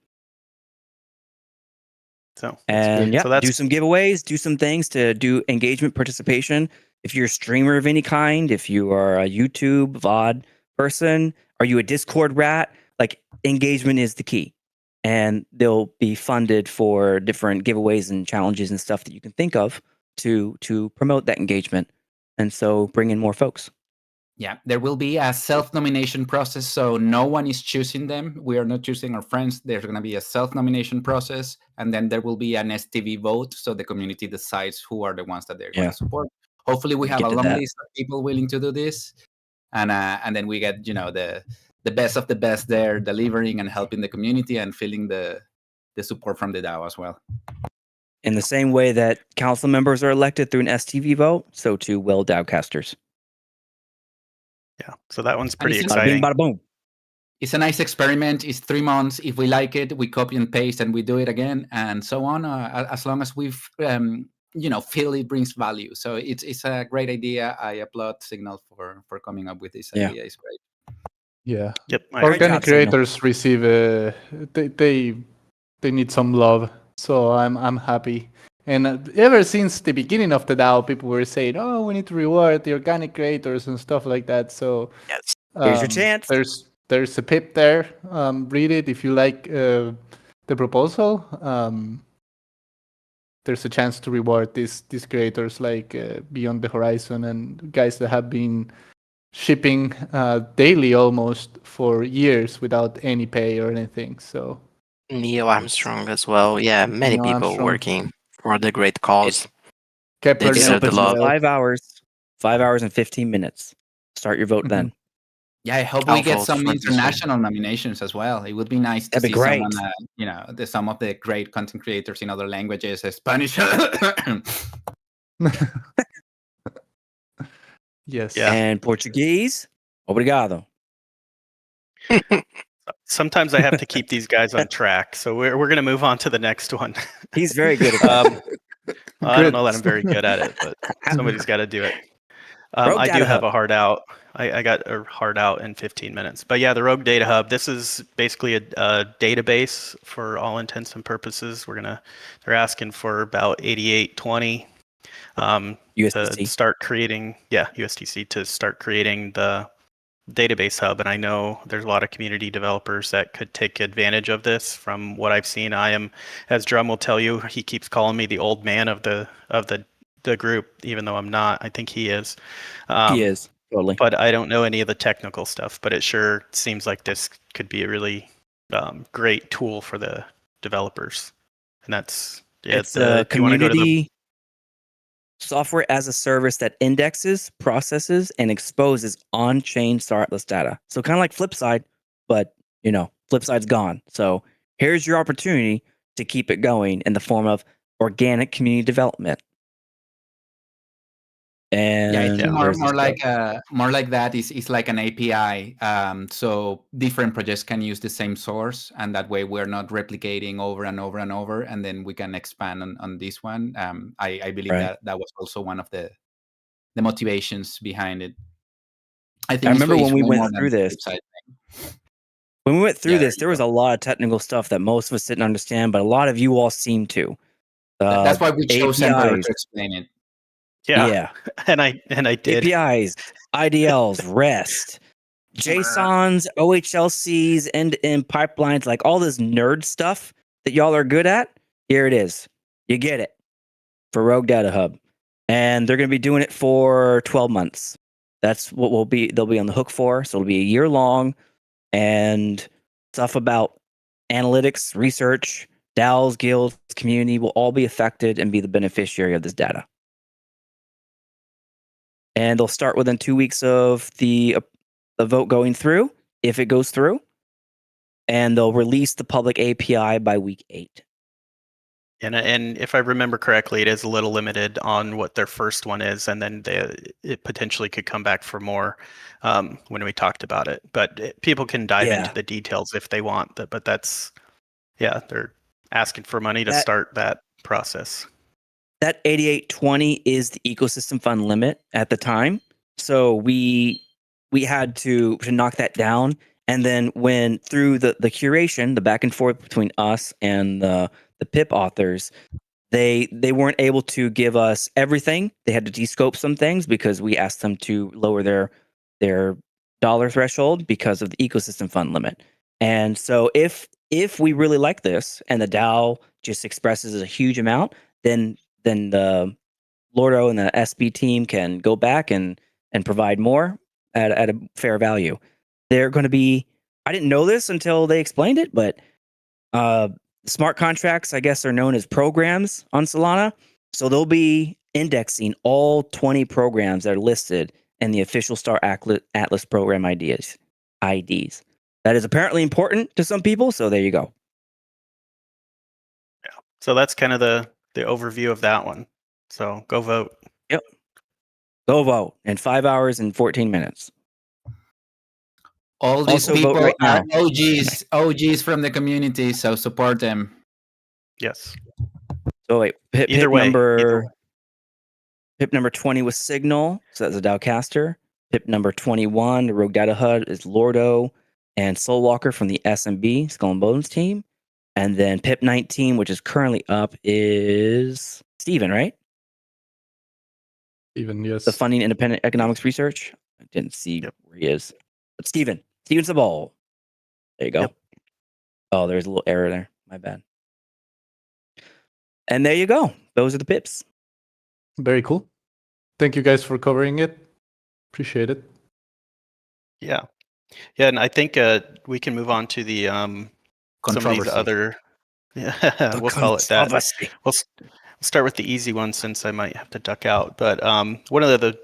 So and so that's do some giveaways, do some things to do engagement participation. If you're a streamer of any kind, if you are a YouTube VOD person, are you a Discord rat? Like, engagement is the key. And they'll be funded for different giveaways and challenges and stuff that you can think of to promote that engagement. And so bring in more folks. Yeah, there will be a self-nomination process, so no one is choosing them. We are not choosing our friends. There's going to be a self-nomination process, and then there will be an STV vote, so the community decides who are the ones that they're going to support. Hopefully, we have a long list of people willing to do this, and then we get the best of the best there, delivering and helping the community and feeling the support from the DAO as well. In the same way that council members are elected through an STV vote, so too will DAO casters. Yeah, so that one's pretty exciting. Bada bing, bada boom. It's a nice experiment. It's 3 months. If we like it, we copy and paste and we do it again and so on. As long as we've feel it brings value. So it's a great idea. I applaud Signal for coming up with this idea. It's great. Yeah. Yep. Organic creators receive they need some love. So I'm happy. And ever since the beginning of the DAO, people were saying, "Oh, we need to reward the organic creators and stuff like that." So yes, here's your chance. There's a pip there. Read it if you like the proposal. There's a chance to reward these creators like Beyond the Horizon and guys that have been shipping daily almost for years without any pay or anything. So Neo Armstrong as well. Yeah, many Neo people Armstrong. working for the great cause. Kepler They deserve the love. 5 hours and 15 minutes. Start your vote then. Yeah, I hope I'll we get vote some for this international nominations as well. It would be nice to That'd see be great. someone, some of the great content creators in other languages, Spanish. Yes. Yeah. And Portuguese. Obrigado. Sometimes I have to keep these guys on track, so we're going to move on to the next one. He's very good at that. I don't know that I'm very good at it, but somebody's got to do it. I do have a hard out. I got a hard out in 15 minutes. But yeah, the Rogue Data Hub, this is basically a database for all intents and purposes. They're asking for about 8820 USDC. to start creating, USDC to start creating the database hub. And I know there's a lot of community developers that could take advantage of this. From what I've seen, I am, as Drum will tell you, he keeps calling me the old man of the group, even though I'm not. I think he is. He is, totally. But I don't know any of the technical stuff, but it sure seems like this could be a really great tool for the developers. And that's, it's a community software as a service that indexes, processes, and exposes on-chain Star Atlas data. So kind of like Flipside, but Flipside's gone. So here's your opportunity to keep it going in the form of organic community development. And it's more like that. It's like an API. So different projects can use the same source, and that way we're not replicating over and over and over, and then we can expand on this one. I believe that was also one of the motivations behind it. I remember when we went through this. When we went through this, there was a lot of technical stuff that most of us didn't understand, but a lot of you all seem to. That's why we chose Emperor to explain it. Yeah. And I did. APIs, IDLs, REST, JSONs, OHLCs, end-to-end pipelines, like all this nerd stuff that y'all are good at. Here it is. You get it for Rogue Data Hub. And they're going to be doing it for 12 months. That's what they'll be on the hook for. So it'll be a year long, and stuff about analytics, research, DAOs, guilds, community will all be affected and be the beneficiary of this data. And they'll start within 2 weeks of the vote going through, if it goes through. And they'll release the public API by week 8. And if I remember correctly, it is a little limited on what their first one is, and then it potentially could come back for more when we talked about it. But people can dive into the details if they want. But that's, they're asking for money to start that process. That 8820 is the ecosystem fund limit at the time. So we had to knock that down. And then when through the curation, the back and forth between us and the PIP authors, they weren't able to give us everything. They had to descope some things because we asked them to lower their dollar threshold because of the ecosystem fund limit. And so if we really like this and the DAO just expresses a huge amount, then the Lordo and the SB team can go back and provide more. at a fair value. They're going to be, I didn't know this until they explained it, but smart contracts, I guess, are known as programs on Solana. So they'll be indexing all 20 programs that are listed in the official Star Atlas program IDs. That is apparently important to some people. So there you go. Yeah. So that's kind of the overview of that one. So go vote. Yep. Go vote in 5 hours and 14 minutes. All these Also vote people right now. are OGs from the community, so support them. Yes. So wait, pip Either way. number 20 was Signal, so that's a DAO caster. Pip number 21, the Rogue Data HUD, is Lordo and Soulwalker from the SMB, Skull and Bones team. And then pip 19, which is currently up, is Steven, right? Even yes. The Funding Independent Economics Research. I didn't see where he is. But Steven Sabal. There you go. Yep. Oh, there's a little error there. My bad. And there you go. Those are the pips. Very cool. Thank you guys for covering it. Appreciate it. Yeah. Yeah, and I think we can move on to the some of these other. Yeah, we'll call it that. We'll start with the easy one since I might have to duck out. But one of the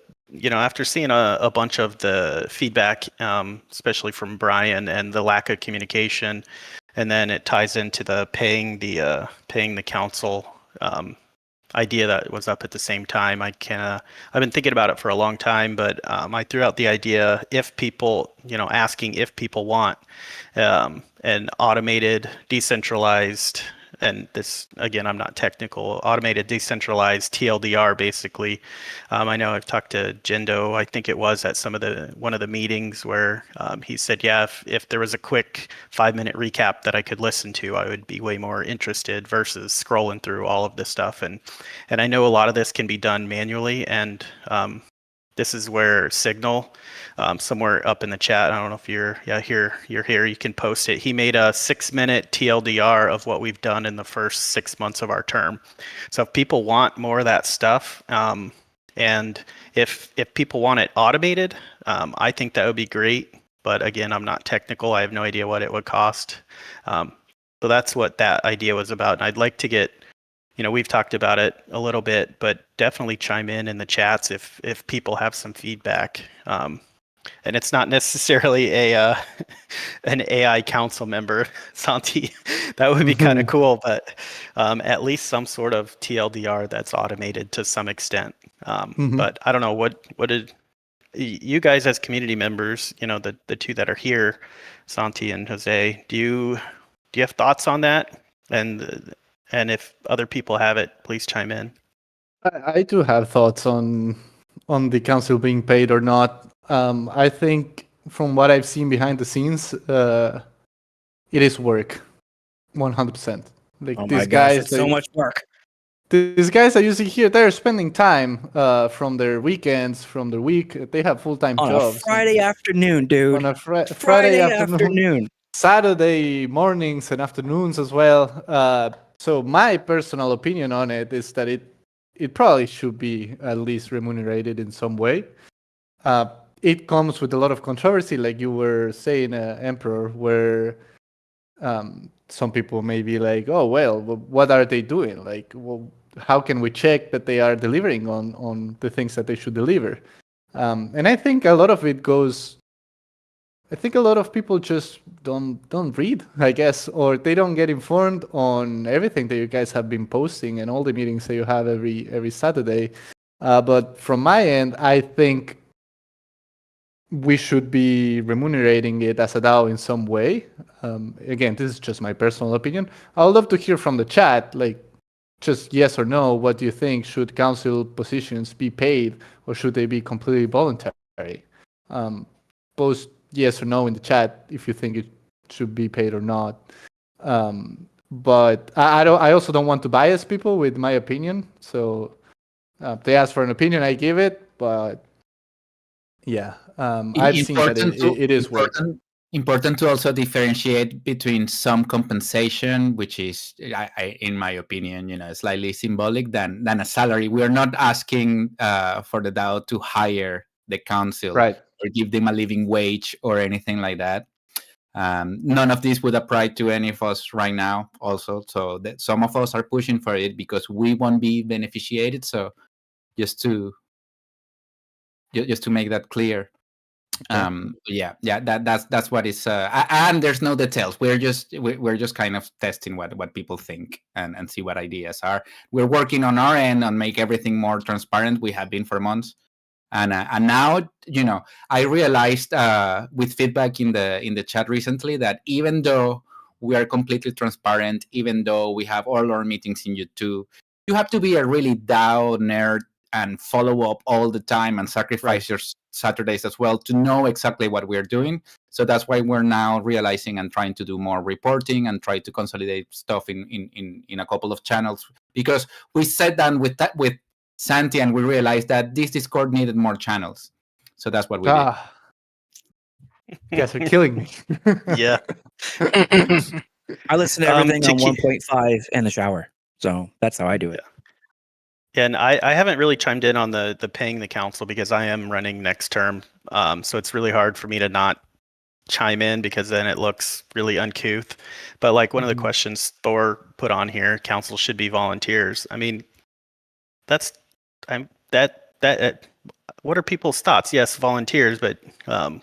after seeing a bunch of the feedback, especially from Brian, and the lack of communication, and then it ties into the paying the council idea that was up at the same time. I've been thinking about it for a long time, but I threw out the idea, if people, asking if people want an automated, decentralized, and this, again, I'm not technical, automated, decentralized TLDR, basically. I know I've talked to Jendo, I think it was at one of the meetings where he said, yeah, if there was a quick 5-minute recap that I could listen to, I would be way more interested versus scrolling through all of this stuff. And I know a lot of this can be done manually, and this is where Signal, somewhere up in the chat, I don't know if you're here, you can post it. He made a 6-minute TLDR of what we've done in the first 6 months of our term. So if people want more of that stuff, and if people want it automated, I think that would be great. But again, I'm not technical. I have no idea what it would cost. So that's what that idea was about. And I'd like to get, we've talked about it a little bit, but definitely chime in the chats if people have some feedback. And it's not necessarily an AI council member, Santi. That would be kind of cool, but at least some sort of TLDR that's automated to some extent. But I don't know, what did you guys as community members, the two that are here, Santi and Jose, do you have thoughts on that? And if other people have it, please chime in. I do have thoughts on the council being paid or not. I think from what I've seen behind the scenes, it is work, 100%. Like, these guys, it's so much work. These guys I usually hear, they're spending time from their weekends, from their week. They have full-time jobs. On a Friday afternoon, dude. On a Friday afternoon. Saturday mornings and afternoons as well. So my personal opinion on it is that it probably should be at least remunerated in some way. It comes with a lot of controversy, like you were saying, Emperor, where some people may be like, oh, well, what are they doing? Like, well, how can we check that they are delivering on the things that they should deliver? And I think a lot of it goes... I think a lot of people just don't read, I guess, or they don't get informed on everything that you guys have been posting and all the meetings that you have every Saturday. But from my end, I think we should be remunerating it as a DAO in some way. Again, this is just my personal opinion. I would love to hear from the chat, like, just yes or no, what do you think? Should council positions be paid, or should they be completely voluntary? Post yes or no in the chat if you think it should be paid or not. But I also don't want to bias people with my opinion. So they ask for an opinion, I give it. But yeah, I've seen that it is work. Important to also differentiate between some compensation, which is, in my opinion, slightly symbolic, than a salary. We are not asking for the DAO to hire the council. Right. or give them a living wage or anything like that. None of this would apply to any of us right now also. So that some of us are pushing for it because we won't be beneficiated. So just to make that clear. That's what is and there's no details. We're just kind of testing what people think and see what ideas are. We're working on our end on make everything more transparent. We have been for months. And now, I realized with feedback in the chat recently that even though we are completely transparent, even though we have all our meetings in YouTube, you have to be a really DAO nerd and follow up all the time and sacrifice your Saturdays as well to know exactly what we're doing. So that's why we're now realizing and trying to do more reporting and try to consolidate stuff in a couple of channels, because we sat down with Santi and we realized that this Discord needed more channels. So that's what we did. You guys are killing me. Yeah. I listen to everything on 1.5 in the shower. So that's how I do it. And I haven't really chimed in on the paying the council because I am running next term. So it's really hard for me to not chime in because then it looks really uncouth. But like one of the questions Thor put on here, council should be volunteers. I mean, what are people's thoughts? Yes, volunteers, but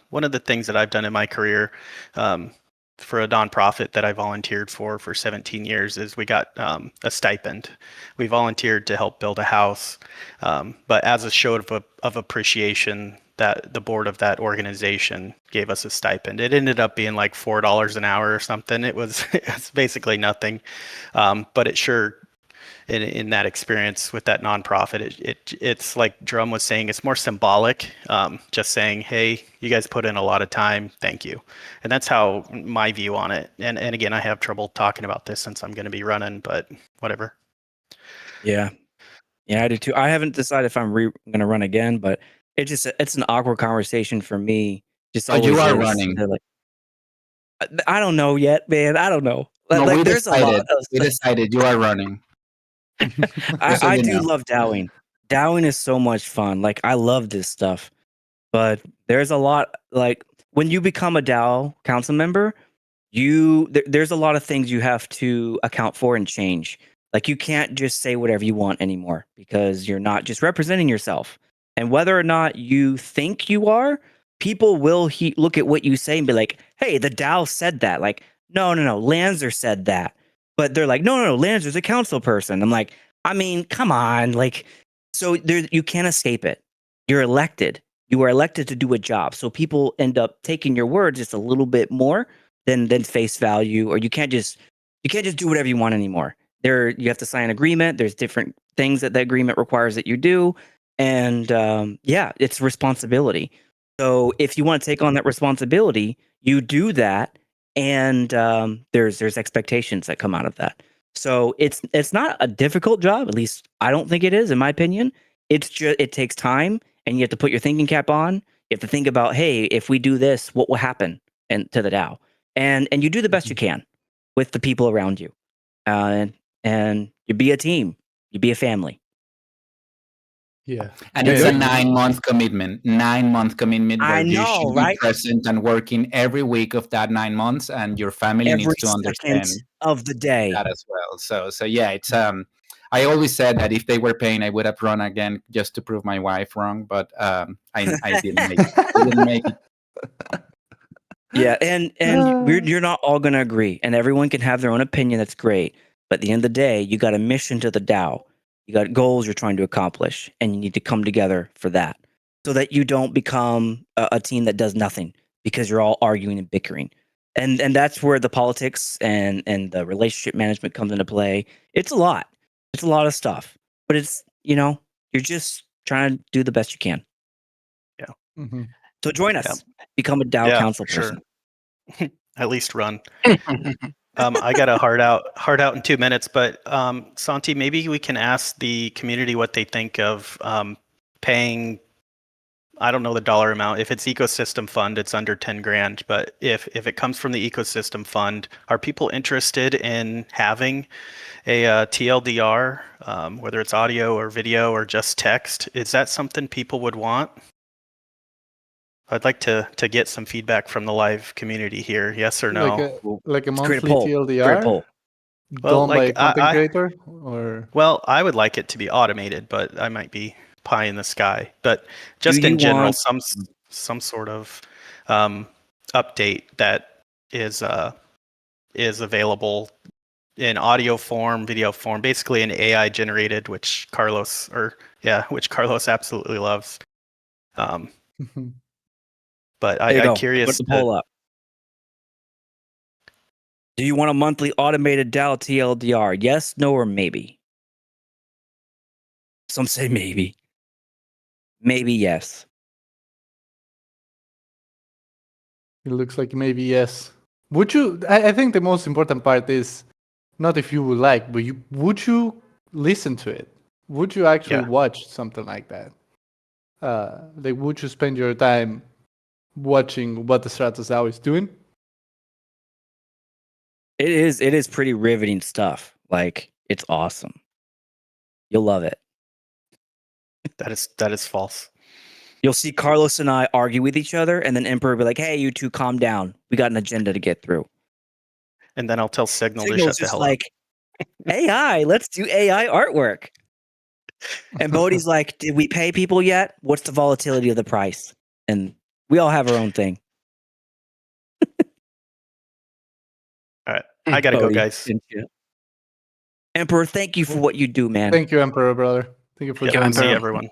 one of the things that I've done in my career for a nonprofit that I volunteered for 17 years is we got a stipend. We volunteered to help build a house, but as a show of appreciation, that the board of that organization gave us a stipend. It ended up being like $4 an hour or something. It's basically nothing, but it sure. In that experience with that nonprofit, it's like Drum was saying, it's more symbolic, just saying, hey, you guys put in a lot of time, thank you. And that's how my view on it. And again, I have trouble talking about this since I'm going to be running, but whatever. Yeah, I do too. I haven't decided if I'm going to run again, but it's an awkward conversation for me. Just always you are running. Like, I don't know yet, man. I don't know. No, like, there's decided. A lot of we decided you are running. I do love DAOing. DAOing is so much fun. Like, I love this stuff, but there's a lot, like when you become a DAO council member, there's a lot of things you have to account for and change. Like, you can't just say whatever you want anymore because you're not just representing yourself. And whether or not you think you are, people will look at what you say and be like, hey, the DAO said that. Like, no, Lanzer said that. But they're like, no, Lanzer's a council person. I'm like, I mean, come on. Like, so you can't escape it. You're elected. You are elected to do a job. So people end up taking your word just a little bit more than face value, or you can't just do whatever you want anymore. You have to sign an agreement. There's different things that the agreement requires that you do. And it's responsibility. So if you want to take on that responsibility, you do that. And there's expectations that come out of that. So it's not a difficult job. At least I don't think it is, in my opinion. It's just, it takes time, and you have to put your thinking cap on. You have to think about, hey, if we do this, what will happen to the DAO? And you do the best you can with the people around you, and you be a team, you be a family. Yeah, and it's a 9-month commitment. 9-month commitment where you should be present and working every week of that 9 months, and your family needs to understand of the day that as well. So yeah, it's I always said that if they were paying, I would have run again just to prove my wife wrong, but I didn't make it. Yeah, and you're not all going to agree, and everyone can have their own opinion. That's great, but at the end of the day, you got a mission to the DAO. You got goals you're trying to accomplish, and you need to come together for that, so that you don't become a team that does nothing because you're all arguing and bickering. And that's where the politics and the relationship management comes into play. It's a lot. It's a lot of stuff, but it's, you're just trying to do the best you can. Yeah. Mm-hmm. So join us. Become a DAO council person. Sure. At least run. I got a hard out in 2 minutes, but Santi, maybe we can ask the community what they think of paying. I don't know the dollar amount. If it's ecosystem fund, it's under 10 grand. But if it comes from the ecosystem fund, are people interested in having a TLDR, whether it's audio or video or just text? Is that something people would want? I'd like to get some feedback from the live community here. Yes or no? Like a Let's create a monthly poll. Create a TLDR poll. Well, done by a like, content creator, or Well, I would like it to be automated, but I might be pie in the sky. But just Do you in general, want- some sort of update that is available in audio form, video form, basically an AI generated, which Carlos absolutely loves. But There you I'm go. curious. Put the poll up. Do you want a monthly automated DAO TLDR? Yes, no, or maybe? Some say maybe. Maybe yes. it looks like maybe yes. Would you? I think the most important part is not if you would like, but would you listen to it? Would you actually watch something like that? Like, would you spend your time watching what the Star Atlas DAO is doing? It is pretty riveting stuff. Like, it's awesome. You'll love it. That is false. You'll see Carlos and I argue with each other, and then Emperor will be like, "Hey, you two, calm down. We got an agenda to get through." And then I'll tell Signal to Signal's shut the just hell like, AI, let's do AI artwork. And Bodhi's like, did we pay people yet? What's the volatility of the price? And we all have our own thing. All right. I gotta go, Bodhi, guys. didn't you? Emperor, thank you for what you do, man. Thank you, Emperor brother. Thank you for joining See me. everyone.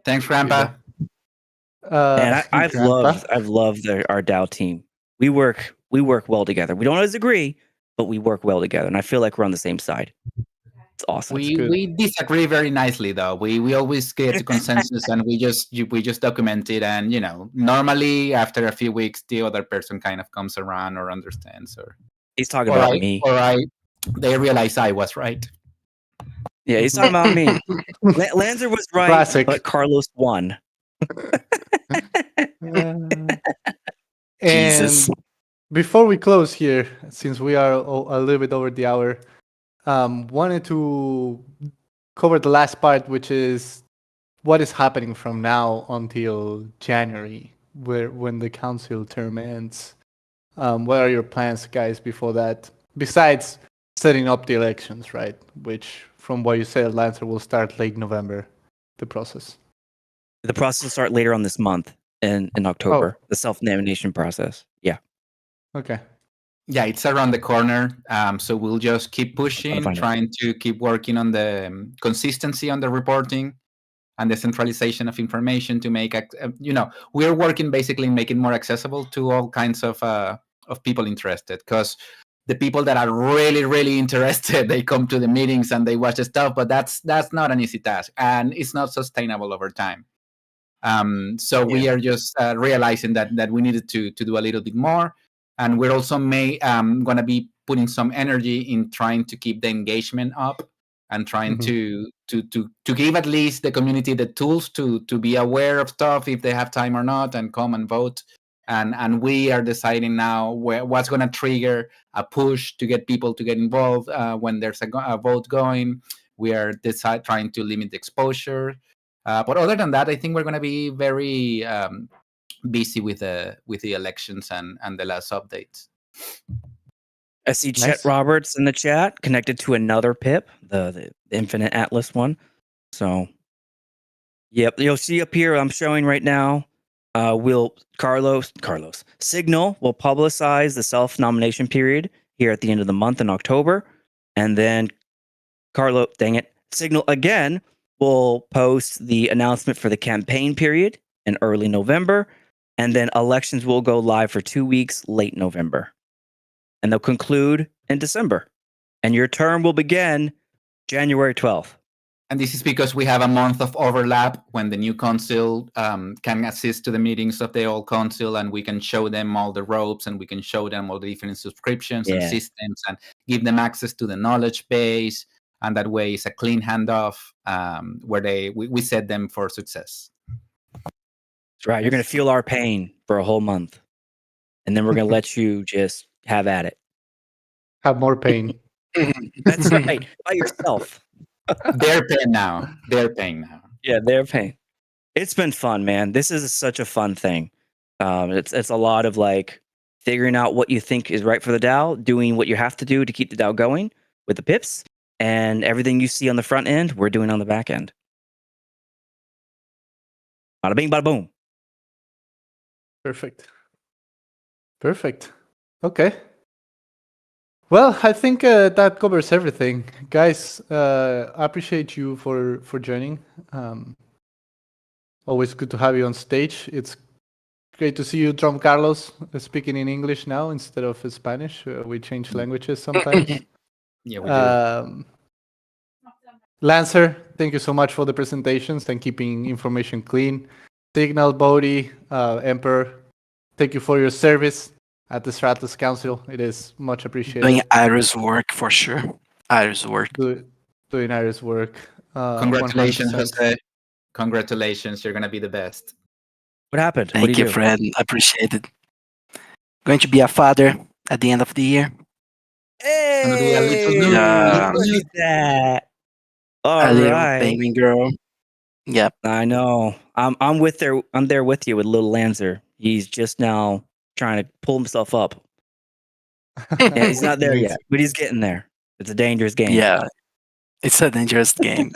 Thanks, Grandpa. And I've Grandpa? loved our DAO team. We work well together. We don't always agree, but we work well together, and I feel like we're on the same side. It's awesome. We disagree very nicely though. We always get to consensus and we just document it, and normally after a few weeks the other person kind of comes around or understands, or He's talking about me. They realize I was right. Yeah, he's talking about me. Lanzer was right, Classic. but Carlos won. And before we close here, since we are a little bit over the hour, wanted to cover the last part, which is what is happening from now until January, when the council term ends. What are your plans, guys, before that? Besides setting up the elections, right? Which, from what you said, Lancer, will start late November, the process. The process will start later on this month in October. The self-nomination process. Yeah. Okay. Yeah, it's around the corner. So we'll just keep pushing, trying to keep working on the consistency on the reporting and the centralization of information to make, we're working basically making more accessible to all kinds of people interested, because the people that are really, really interested, they come to the meetings and they watch the stuff, but that's not an easy task and it's not sustainable over time. We are just realizing that we needed to do a little bit more. And we're also going to be putting some energy in trying to keep the engagement up and trying to give at least the community the tools to be aware of stuff if they have time or not, and come and vote. And we are deciding now what's going to trigger a push to get people to get involved when there's a vote going. We are trying to limit the exposure. But other than that, I think we're going to be very busy with the elections and the last updates. I see Chet Roberts in the chat, connected to another PIP, the Infinite Atlas one. So, yep, you'll see up here. I'm showing right now. Carlos Signal will publicize the self-nomination period here at the end of the month in October, and then Signal again will post the announcement for the campaign period in early November, and then elections will go live for 2 weeks late November. And they'll conclude in December. And your term will begin January 12th. And this is because we have a month of overlap when the new council can assist to the meetings of the old council, and we can show them all the ropes, and we can show them all the different subscriptions and systems, and give them access to the knowledge base. And that way it's a clean handoff where we set them for success. That's right. You're going to feel our pain for a whole month. And then we're going to let you just have at it. Have more pain. That's right. By yourself. They're paying now. Yeah, they're paying. It's been fun, man. This is such a fun thing. It's a lot of like figuring out what you think is right for the DAO, doing what you have to do to keep the DAO going with the pips, and everything you see on the front end, we're doing on the back end. Bada bing, bada boom. Perfect. Perfect. Okay. Well, I think that covers everything, guys. I appreciate you for joining. Always good to have you on stage. It's great to see you, Drum Carlos, speaking in English now instead of Spanish. We change languages sometimes. Yeah, we do. Lancer, thank you so much for the presentations and keeping information clean. Signal, Bodhi, Emperor, thank you for your service at the Star Atlas Council. It is much appreciated. Doing Iris work for sure. Iris work. Doing Iris work. Congratulations, 100%. Jose. Congratulations. You're going to be the best. What happened? What Thank do you, do? Fred. Appreciate it. Going to be a father at the end of the year. Gonna be a little Hey, noob. Yeah. look at that. A All little right. baby girl. Yep. I know. I'm there with you with little Lancer. He's just now trying to pull himself up. Yeah, he's not there yet, but he's getting there. It's a dangerous game. Yeah. It's a dangerous game.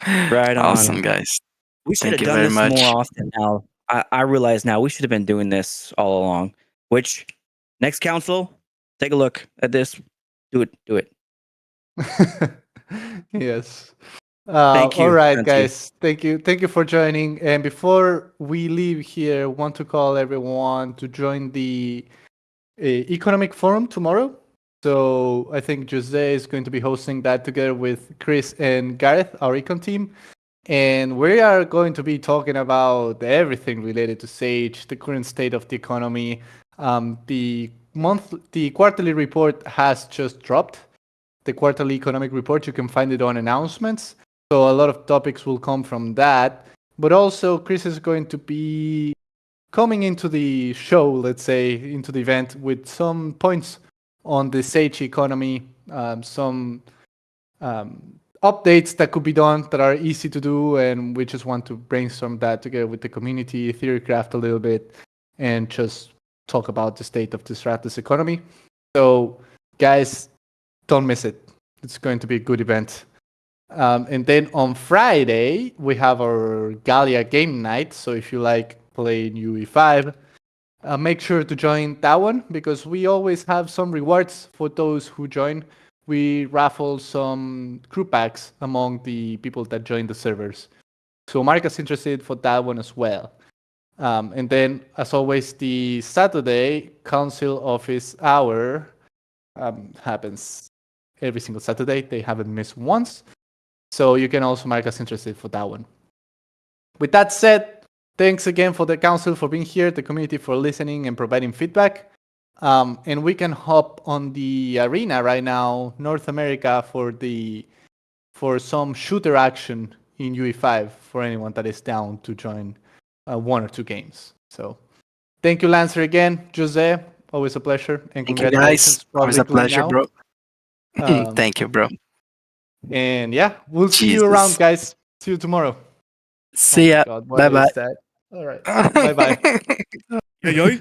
Right on. Awesome, guys. We should Thank have you done very this much. more often now. I realize now we should have been doing this all along. Which next council, take a look at this. Do it. Yes. Thank you. All right, Thank you. guys. Thank you for joining. And before we leave here, want to call everyone to join the economic forum tomorrow. So I think Jose is going to be hosting that together with Chris and Gareth, our econ team. And we are going to be talking about everything related to Sage, the current state of the economy. The quarterly report has just dropped. The quarterly economic report, you can find it on announcements. So a lot of topics will come from that. But also, Chris is going to be coming into the show, let's say, into the event with some points on the Sage economy, some updates that could be done that are easy to do, and we just want to brainstorm that together with the community, theorycraft a little bit, and just talk about the state of the Star Atlas economy. So, guys, don't miss it. It's going to be a good event. And then on Friday, we have our Gallia game night. So if you like playing UE5, make sure to join that one because we always have some rewards for those who join. We raffle some crew packs among the people that join the servers. So mark us interested for that one as well. And then, as always, the Saturday Council Office Hour happens every single Saturday. They haven't missed once. So you can also mark us interested for that one. With that said, thanks again for the council for being here, the community for listening and providing feedback. And we can hop on the arena right now, North America, for some shooter action in UE5 for anyone that is down to join one or two games. So thank you, Lancer, again. Jose, always a pleasure. And Thank you, guys. Always a pleasure, bro. Thank you, bro. And yeah, we'll see you around, guys. See you tomorrow. See ya. Bye-bye. All right. Bye-bye. Yo.